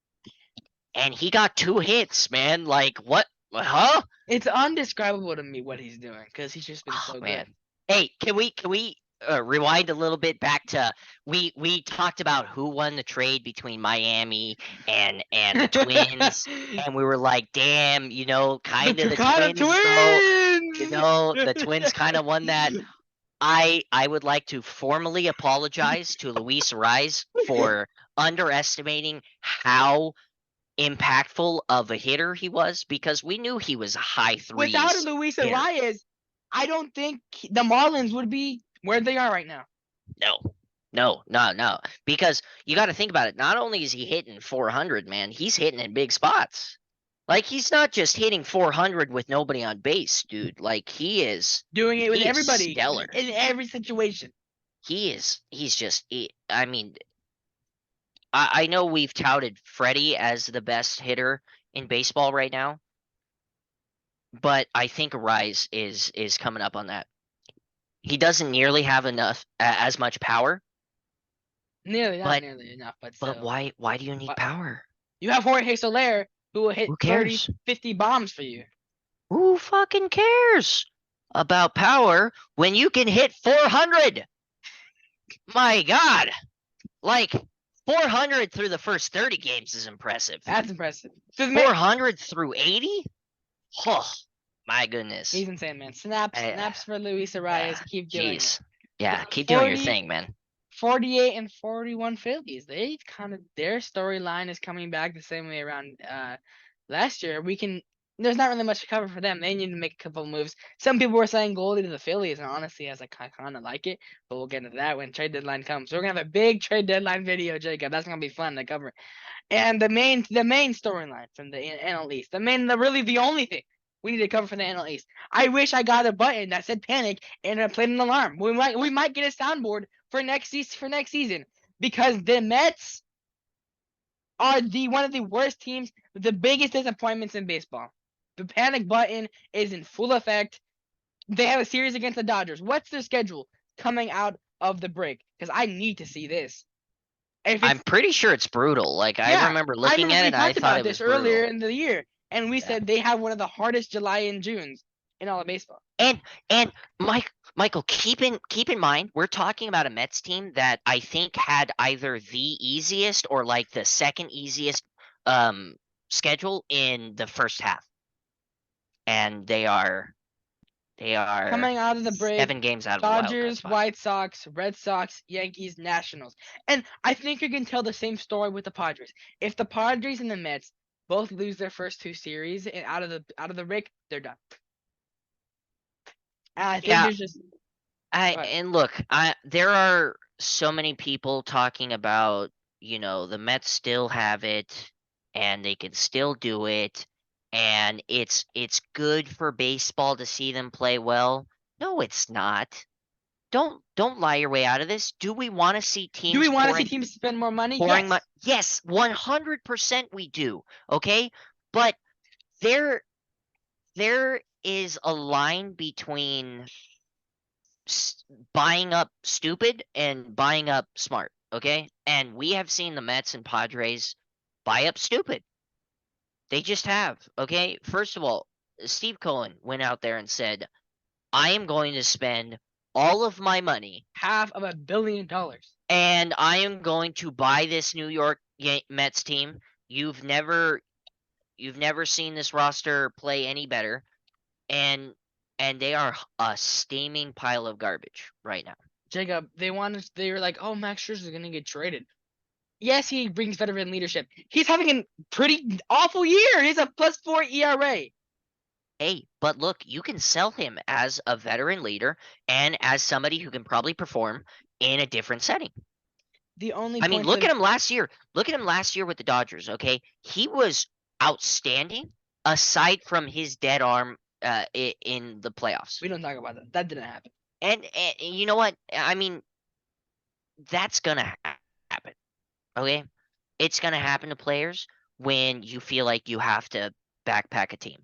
And he got 2 hits, man. Like, what? Huh? It's undescribable to me what he's doing because he's just been so man. good. Hey, can we rewind a little bit back to we talked about who won the trade between Miami and the Twins, and we were like, damn, The kind of the kind of Twins though. The Twins kind of won that. twins. I would like to formally apologize to Luis Rise for underestimating how impactful of a hitter he was, because we knew he was a high Without threes Luis hitter. Arias, I don't think the Marlins would be where they are right now. No. Because you got to think about it. Not only is he hitting 400, man, he's hitting in big spots. Like, he's not just hitting 400 with nobody on base, dude. Like, Doing it with he is everybody stellar. in every situation. He's just, I mean, I know we've touted Freddie as the best hitter in baseball right now, but I think Rise is coming up on that. He doesn't nearly have enough as much power, Not but nearly enough, but but still. why do you need But power? you have Jorge Soler who will hit Who 30, cares? 50 bombs for you. Who fucking cares about power when you can hit 400? My God, like 400 through the first 30 games is impressive. That's impressive. 400 through 80? Oh, my goodness. He's insane, man. Snaps for Luis Arias. Keep doing Jeez. it. Yeah, The keep doing your 40, thing, man. 48 and 41 Phillies. They kind of their storyline is coming back the same way around last year. There's not really much to cover for them. They need to make a couple of moves. Some people were saying Goldie to the Phillies, and honestly, I was like, I kind of like it, but we'll get into that when trade deadline comes. So we're gonna have a big trade deadline video, Jacob. That's gonna be fun to cover. And the main storyline from the NL East, the only thing we need to cover for the NL East. I wish I got a button that said panic and I played an alarm. We might get a soundboard for next season because the Mets are one of the worst teams, the biggest disappointments in baseball. The panic button is in full effect. They have a series against the Dodgers. What's their schedule coming out of the break? Because I need to see this. If I'm it's pretty sure it's brutal. Like, I Yeah, remember I looking remember at we it, I talked thought about it this was earlier brutal. in the year, and we Yeah. said they have one of the hardest July and Junes in all of baseball. And Michael, keep in mind, we're talking about a Mets team that I think had either the easiest or like the second easiest um schedule in the first half. And they are Coming out of the break, 7 games out of a wild card Dodgers, spot. White Sox, Red Sox, Yankees, Nationals. And I think you can tell the same story with the Padres. If the Padres and the Mets both lose their first two series and out of the break, they're done. And I think Yeah, there's just and look, there are so many people talking about, the Mets still have it and they can still do it, and it's good for baseball to see them play well. No, it's not. Don't lie your way out of this. Do we want to see do we teams want to see pouring teams spend more money? pouring money? Yes. Yes, 100% we do. Okay? But there there is a line between buying up stupid and buying up smart, okay? And we have seen the Mets and Padres buy up stupid. They just have, okay? First of all, Steve Cohen went out there and said, I am going to spend all of my money $500 million. and I am going to buy this New York Mets team. You've never seen this roster play any better, and they are a steaming pile of garbage right now. Jacob, they were like, oh, Max Scherzer's gonna get traded. Yes, he brings veteran leadership. He's having a pretty awful year. He's a +4 ERA. Hey, but look, you can sell him as a veteran leader and as somebody who can probably perform in a different setting. The only I mean, point look that at him last year. Look at him last year with the Dodgers, okay? He was outstanding aside from his dead arm in the playoffs. we don't talk about that. That didn't happen. And you know what? I mean, that's gonna happen. Okay? It's gonna happen to players when you feel like you have to backpack a team.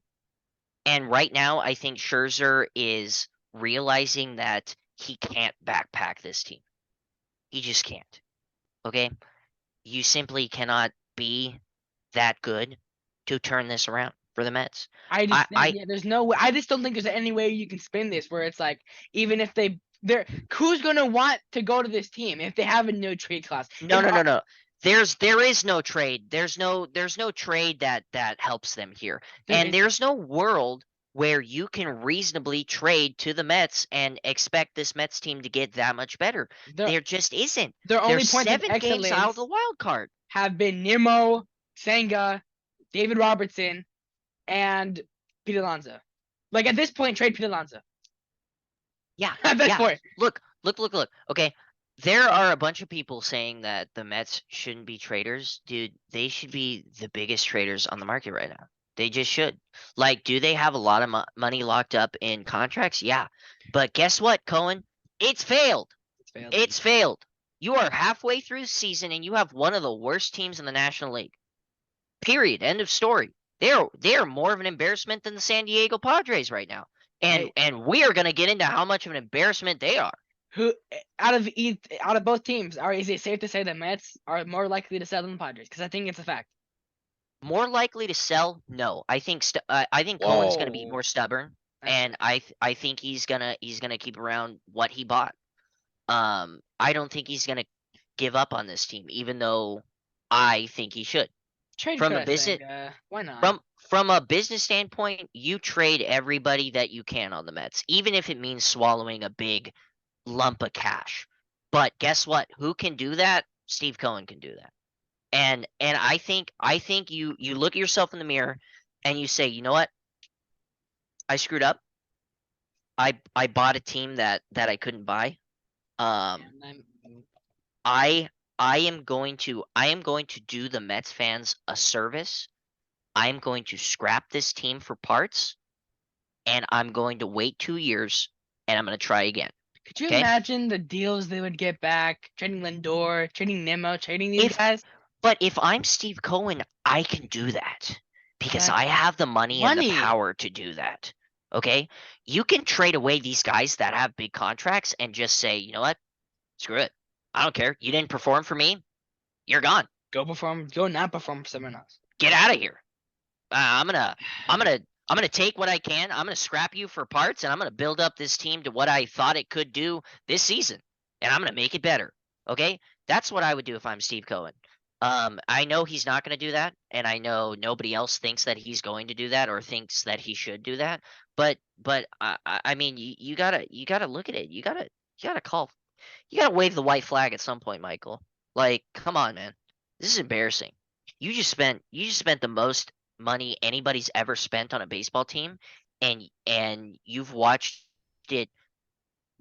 And right now, I think Scherzer is realizing that he can't backpack this team. He just can't. Okay? You simply cannot be that good to turn this around for the Mets. I I just think, yeah, there's no way. I just don't think there's any way you can spin this where it's like, even if they Who's gonna want to go to this team if they have a no trade clause? No, no, no, no. There is no trade. There's no trade that helps them here. And There there's no world where you can reasonably trade to the Mets and expect this Mets team to get that much better. their There just isn't. their They're only points of 7 games out of excellence the wild card. have been Nimmo, Senga, David Robertson, and Pete Alonso. Like at this point, trade Pete Alonso. Yeah, At this yeah. point, Look. Okay. There are a bunch of people saying that the Mets shouldn't be traders. Dude, they should be the biggest traders on the market right now. They just should. Like, do they have a lot of money locked up in contracts? Yeah. But guess what, Cohen? It's failed. it's failed. It's failed. You are halfway through the season and you have one of the worst teams in the National League. Period. End of story. They're more of an embarrassment than the San Diego Padres right now. Hey, And we are going to get into how much of an embarrassment they are. who out of both teams, is it safe to say the Mets are more likely to sell than the Padres? Because I think it's a fact. More likely to sell? No. I think Cohen's going to be Whoa. more stubborn, and I think he's gonna keep around what he bought. I don't think he's gonna give up on this team, even though I think he should. Trade From a Chris business Senga. Why not? from a business standpoint, you trade everybody that you can on the Mets, even if it means swallowing a big lump of cash. But guess what? Who can do that? Steve Cohen can do that. And I think you look at yourself in the mirror and you say, you know what? I screwed up. I bought a team that I couldn't buy. And I am going to do the Mets fans a service. I am going to scrap this team for parts, and I'm going to wait 2 years, and I'm going to try again. Could you Okay? imagine the deals they would get back? Trading Lindor, trading Nimmo, trading these guys? But if I'm Steve Cohen, I can do that because That's I have the money and the money. power to do that. Okay? You can trade away these guys that have big contracts and just say, you know what? Screw it. I don't care. You didn't perform for me. You're gone. Go not perform for someone else. Get out of here. I'm gonna take what I can. I'm gonna scrap you for parts, and I'm gonna build up this team to what I thought it could do this season, and I'm gonna make it better. Okay, that's what I would do if I'm Steve Cohen. I know he's not gonna do that, and I know nobody else thinks that he's going to do that or thinks that he should do that. But I mean, you gotta look at it. You gotta wave the white flag at some point, Michael. Like, come on, man. This is embarrassing. You just spent the most money anybody's ever spent on a baseball team, and you've watched it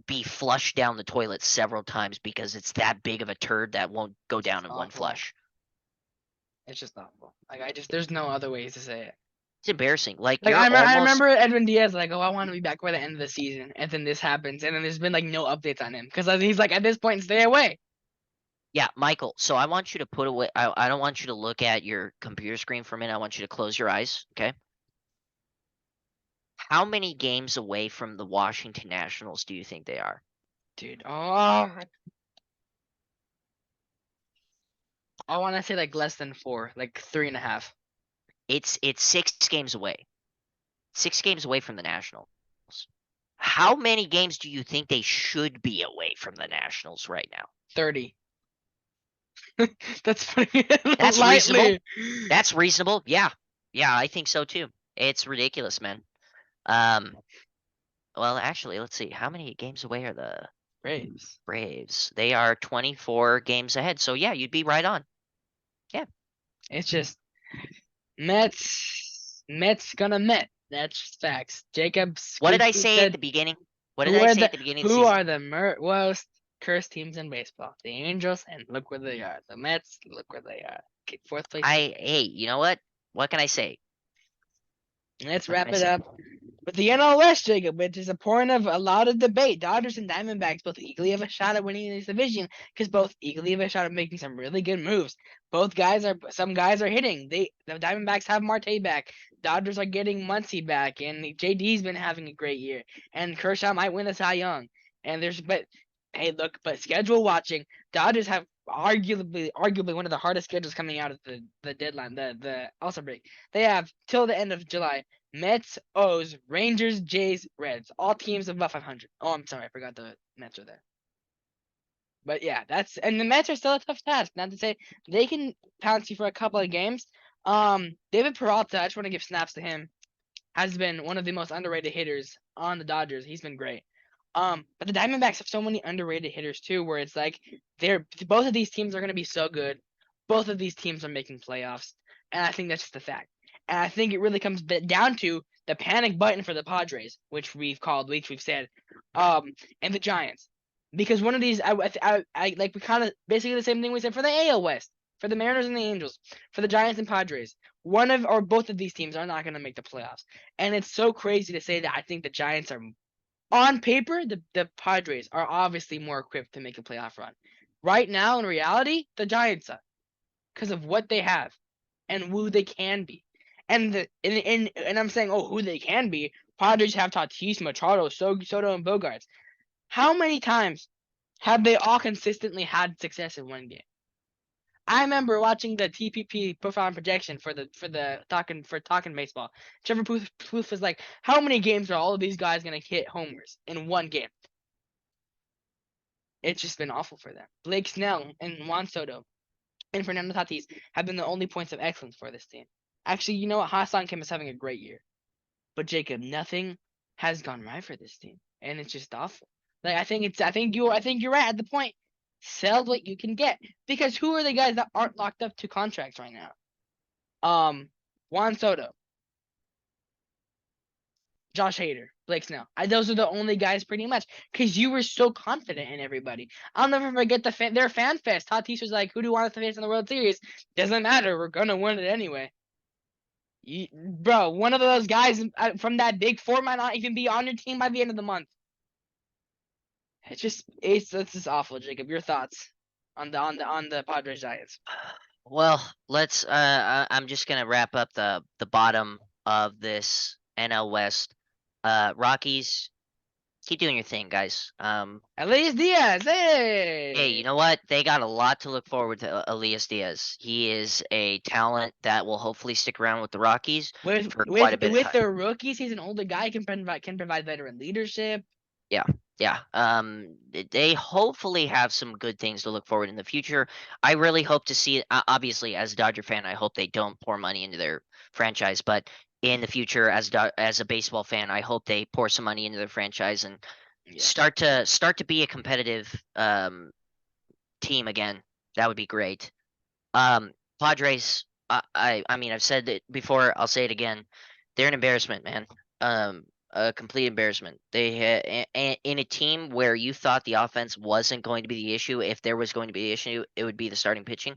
be flushed down the toilet several times because it's that big of a turd that won't go down in one awful. flush. It's just awful. There's no other ways to say it. It's embarrassing. Like I remember Edwin Diaz like, oh, I want to be back by the end of the season, and then this happens, and then there's been like no updates on him because he's like at this point, stay away. Yeah, Michael. So I want you to put away. I don't want you to look at your computer screen for a minute. I want you to close your eyes. Okay. How many games away from the Washington Nationals do you think they are? Dude, oh, I want to say like less than 4, like 3.5. It's 6 games away. 6 games away from the Nationals. How many games do you think they should be away from the Nationals right now? 30. That's pretty That's lightly. reasonable. That's reasonable. Yeah. Yeah, I think so too. It's ridiculous, man. Well, actually, let's see. How many games away are the Braves? They are 24 games ahead. So yeah, you'd be right on. Yeah. It's just Mets gonna Met. That's just facts. Jacobs. What did I say at the beginning? What did who I are say the- at the beginning of the Who season? are the worst cursed teams in baseball? The Angels, and look where they are. The Mets, look where they are. Okay, 4th place. Hey, you know what? What can I say? Let's What wrap can I it say? up with the NL West, Jacob, which is a point of a lot of debate. Dodgers and Diamondbacks both equally have a shot at winning this division because both equally have a shot at making some really good moves. Some guys are hitting. The Diamondbacks have Marte back. Dodgers are getting Muncy back, and JD's been having a great year. And Kershaw might win the Cy Young. But schedule watching, Dodgers have arguably one of the hardest schedules coming out of the deadline, the All-Star break. They have till the end of July Mets, O's, Rangers, Jays, Reds. All teams above 500. Oh, I'm sorry, I forgot the Mets are there. But yeah, and the Mets are still a tough task. Not to say they can pounce you for a couple of games. David Peralta, I just want to give snaps to him. Has been one of the most underrated hitters on the Dodgers. He's been great. But the Diamondbacks have so many underrated hitters too, where it's like both of these teams are going to be so good. Both of these teams are making playoffs, and I think that's just a fact. And I think it really comes down to the panic button for the Padres, which we've said, and the Giants, because one of these, I like we kind of basically the same thing we said for the AL West, for the Mariners and the Angels, for the Giants and Padres. One of or both of these teams are not going to make the playoffs, and it's so crazy to say that I think the Giants are on paper, the Padres are obviously more equipped to make a playoff run. Right now, in reality, the Giants are because of what they have and who they can be. And I'm saying, oh, who they can be. Padres have Tatis, Machado, Soto, and Bogarts. How many times have they all consistently had success in one game? I remember watching the TPP profile and projection for talking baseball. Trevor Booth was like, "How many games are all of these guys gonna hit homers in one game?" It's just been awful for them. Blake Snell and Juan Soto and Fernando Tatis have been the only points of excellence for this team. Actually, you know what? Hassan Kim is having a great year, but Jacob, nothing has gone right for this team, and it's just awful. Like I think you're right at the point. Sell what you can get, because who are the guys that aren't locked up to contracts right now? Juan Soto, Josh Hader, Blake Snell. Those are the only guys pretty much, because you were so confident in everybody. I'll never forget their fan fest. Tatis was like, "Who do you want us to face in the World Series? Doesn't matter. We're gonna win it anyway." Bro, one of those guys from that big four might not even be on your team by the end of the month. It's just awful, Jacob. Your thoughts on the Padres Giants? Well, I'm just gonna wrap up the bottom of this NL West. Rockies, keep doing your thing, guys. Elias Diaz, Hey, you hey. know what? They got a lot to look forward to. Elias Diaz. He is a talent that will hopefully stick around with the Rockies With for quite a with bit of with time. their rookies, he's an older guy. Can provide veteran leadership. Yeah, yeah. They hopefully have some good things to look forward in the future. I really hope to see it. Obviously, as a Dodger fan, I hope they don't pour money into their franchise. But in the future, as a baseball fan, I hope they pour some money into their franchise and Yeah. start to be a competitive team again. That would be great. Um, Padres. I mean, I've said it before. I'll say it again. They're an embarrassment, man. A complete embarrassment. In a team where you thought the offense wasn't going to be the issue. If there was going to be the issue, it would be the starting pitching.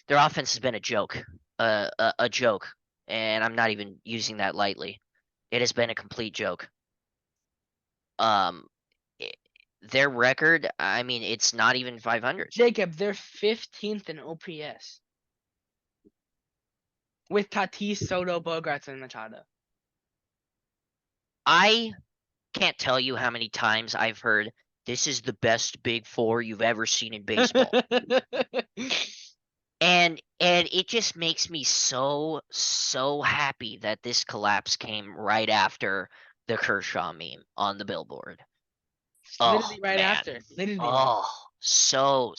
Their offense has been a joke. A joke, and I'm not even using that lightly. It has been a complete joke. Um, i- their record. I mean, it's not even 500. Jacob, they're 15th in OPS with Tatis, Soto, Bogarts, and Machado. I can't tell you how many times I've heard this is the best big four you've ever seen in baseball. And it just makes me so happy that this collapse came right after the Kershaw meme on the billboard. Oh Literally right man. after. Literally. Oh, so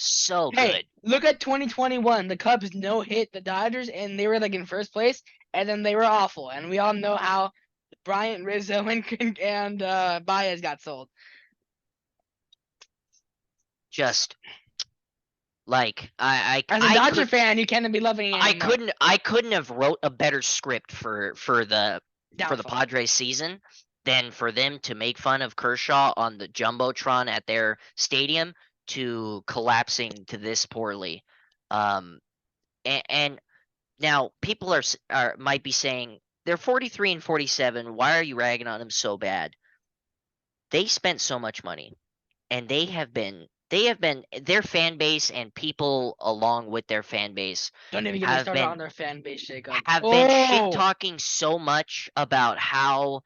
Hey, good. look at 2021. The Cubs no hit the Dodgers, and they were like in first place, and then they were awful. And we all know how Bryant, Rizzo, and Baez got sold. Just like As a Dodger fan, you can't be loving it anymore. I couldn't have wrote a better script for the Downfall. Padres season than for them to make fun of Kershaw on the jumbotron at their stadium to collapsing to this poorly. Um, and now people are might be saying they're 43 and 47. Why are you ragging on them so bad? They spent so much money, and they have been their fan base and people along with their fan base Don't even get me have started on been their fan base, Jacob. shit Oh, talking so much about how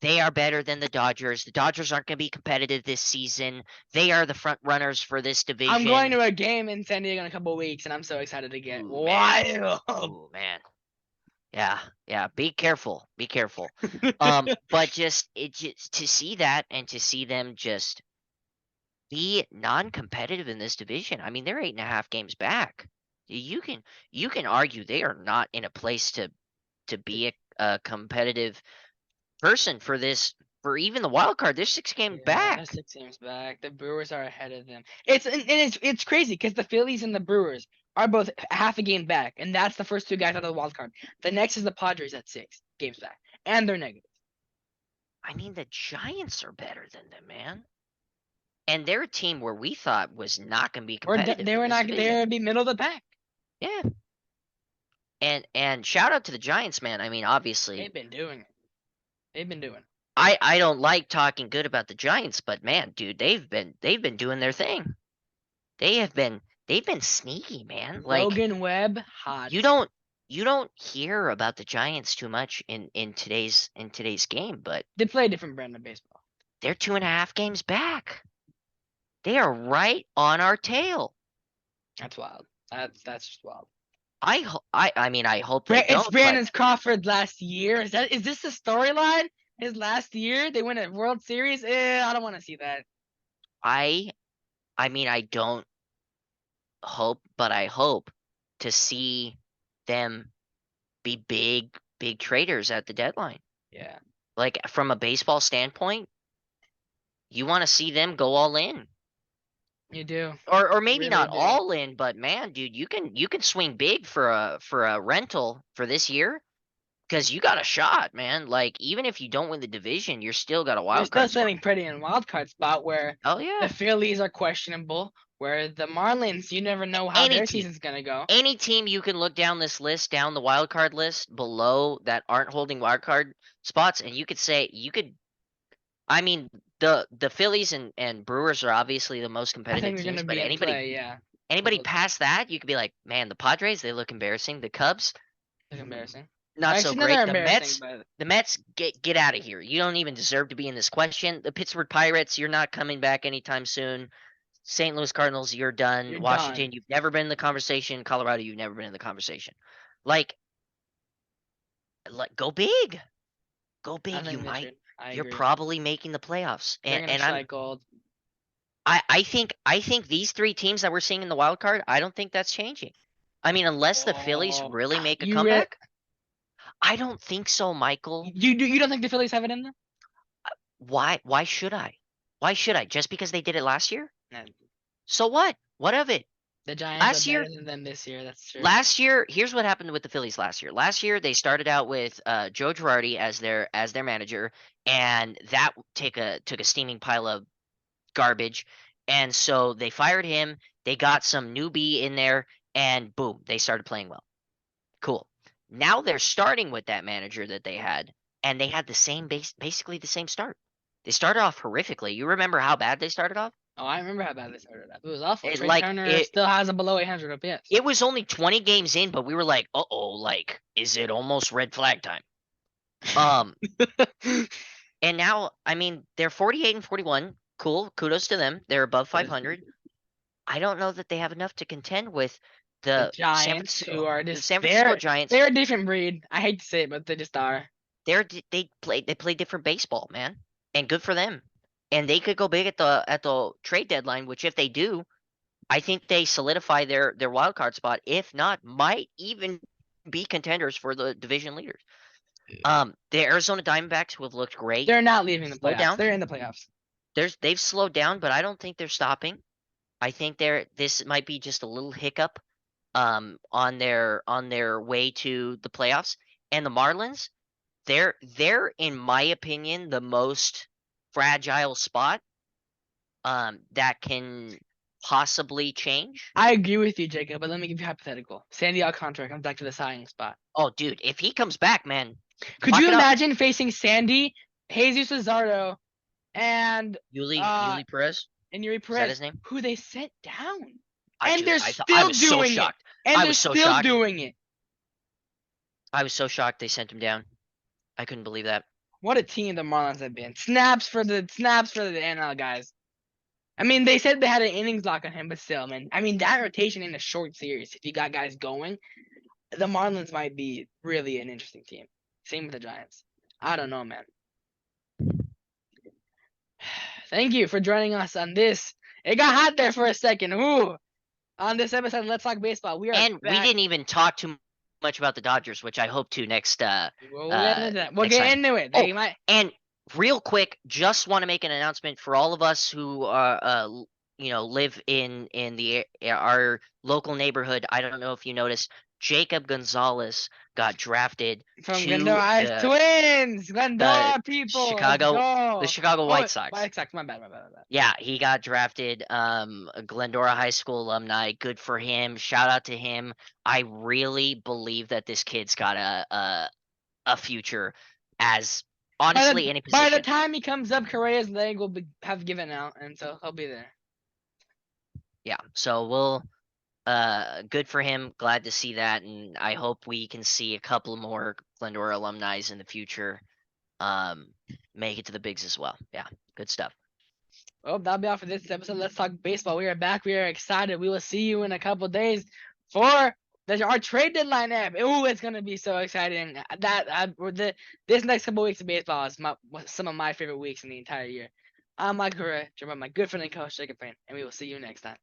they are better than the Dodgers. The Dodgers aren't going to be competitive this season. They are the front runners for this I'm going division. to a game in San Diego in a couple weeks, and I'm so excited to get Ooh man. wild. Ooh man. Yeah. Be careful. Be careful. But just to see that and to see them just be non-competitive in this division. I mean, they're 8.5 games back. You can you can argue they are not in a place to be a competitive person for this for even the wild card. They're 6 games Yeah, that's back. 6 games back. The Brewers are ahead of them. It's crazy because the Phillies and the Brewers are both half a game back, and that's the first two guys out of the wild card. The next is the Padres at 6 games back, and they're negative. I mean, the Giants are better than them, man. And they're a team where we thought was not going to be competitive They in were this not. division. They're be middle of the pack. Yeah. And shout out to the Giants, man. I mean, obviously, They've been doing it. They've been doing it. I don't like talking good about the Giants, but man, dude, they've been doing their thing. They've been sneaky, man. Like Logan Webb, hot. you don't you don't hear about the Giants too much in today's game, but They play a different brand of baseball. they're 2.5 games back. They are right on our tail. That's wild. That's just wild. I mean I hope they It's don't, but Brandon Crawford last year. Is this the storyline? His last year, they win a World Series. I don't want to see that. I I mean I don't hope, but I hope to see them be big traders at the deadline. Yeah, Like from a baseball standpoint, you want to see them go all in. you do. Or maybe Really not do. all in, but man, dude, you can swing big for a rental for this year because you got a shot, man. Like even if you don't win the division, you're still got a You're wild still card spot. sitting pretty in wild card spot where Oh the yeah. Phillies are questionable, where the Marlins, you never know how Any their team. season's gonna go. Any team you can look down this list, down the wild card list below that aren't holding wild card spots, and you could say you could I mean the Phillies and Brewers are obviously the most I competitive think they're teams, gonna but be in anybody play. Yeah, anybody those past that, you could be like, man, the Padres, they look embarrassing. The Cubs, look embarrassing. not so Actually, no, they're great. The embarrassing, Mets, but the Mets, get out of here. You don't even deserve to be in this question. The Pittsburgh Pirates, you're not coming back anytime soon. St. Louis Cardinals, you're done. you're Washington, done. you've never been in the conversation. Colorado, you've never been in the conversation. Like, go big. Go I big. You think they might. should. I You're agree. probably making the playoffs. They're And gonna and I'm strike gold. I think these three teams that we're seeing in the wild card, I don't think that's changing. I mean, unless the Phillies Oh, really make a you re- comeback, I don't think so, Michael. you don't think the Phillies have it in them? Why should I? Why should I? Just because they did it last year? No, So what? What of it? the Giants are Last better year, than them this year. That's true. last year, here's what happened with the Phillies last year. Last year they started out with Joe Girardi as their manager, and that took a steaming pile of garbage. And so they fired him. They got some newbie in there, and boom, they started playing well. Cool. Now they're starting with that manager that they had, and they had basically the same start. They started off horrifically. You remember how bad they started off? Oh, I remember how bad they started out. It was awful. It Trey like Turner it still has a below 800 OPS. it was only 20 games in, but we were like, "Uh-oh, like is it almost red flag time?" Um and now, I mean, they're 48 and 41. Cool. Kudos to them. They're above 500. I don't know that they have enough to contend with The the Giants, who are The just San Francisco Giants. they're a different breed. I hate to say it, but they just are. They play different baseball, man, and good for them. And they could go big at the trade deadline, which if they do, I think they solidify their wild card spot. If not, might even be contenders for the division leaders. The Arizona Diamondbacks who have looked great. They're not leaving the Slow playoffs. down. They're in the playoffs. They've slowed down, but I don't think they're stopping. I think this might be just a little hiccup on their way to the playoffs. And the Marlins, they're in my opinion the most fragile spot that can possibly change. I agree with you, Jacob, but let me give you a hypothetical. Sandy Alcantara comes back to the signing spot. Oh, dude, if he comes back, man, Could lock you it up. imagine facing Sandy, Jesus Luzardo, and Yuli Perez, Yuri is that Perez, his name? who they set down? And Dude, they're I still was so doing it. shocked. And I they're was so still shocked. doing it. I was so shocked they sent him down. I couldn't believe that. What a team the Marlins have been. Snaps for the NL guys. I mean, they said they had an innings lock on him, but still, man. I mean, that rotation in a short series, if you got guys going, the Marlins might be really an interesting team. Same with the Giants. I don't know, man. Thank you for joining us on this. It got hot there for a second. Ooh. On this episode of Let's Talk Baseball, we are And we back. didn't even talk too much about the Dodgers, which I hope to next We'll get into that. We'll next get time. into it. Oh, They might. and real quick, just want to make an announcement for all of us who are live in our local neighborhood. I don't know if you noticed, Jacob Gonzalez got drafted From to Glendora Twins, the Glendora people, let's Chicago the go. Chicago Oh, White Sox. White Sox, my bad. Yeah, he got drafted. A Glendora High School alumni. Good for him. Shout out to him. I really believe that this kid's got a future as honestly any By the position. time he comes up, Correa's leg will have given out, and so he'll be there. Yeah, so we'll good for him. Glad to see that, and I hope we can see a couple more Glendora alumni in the future. Make it to the bigs as well. Yeah, good stuff. Well, that'll be all for this episode. Let's talk baseball. We are back. We are excited. We will see you in a couple days for our trade deadline app. Ooh, it's gonna be so exciting. This next couple weeks of baseball is some of my favorite weeks in the entire year. I'm Mike Correa, joined by my good friend and coach Jacob Payne, and we will see you next time.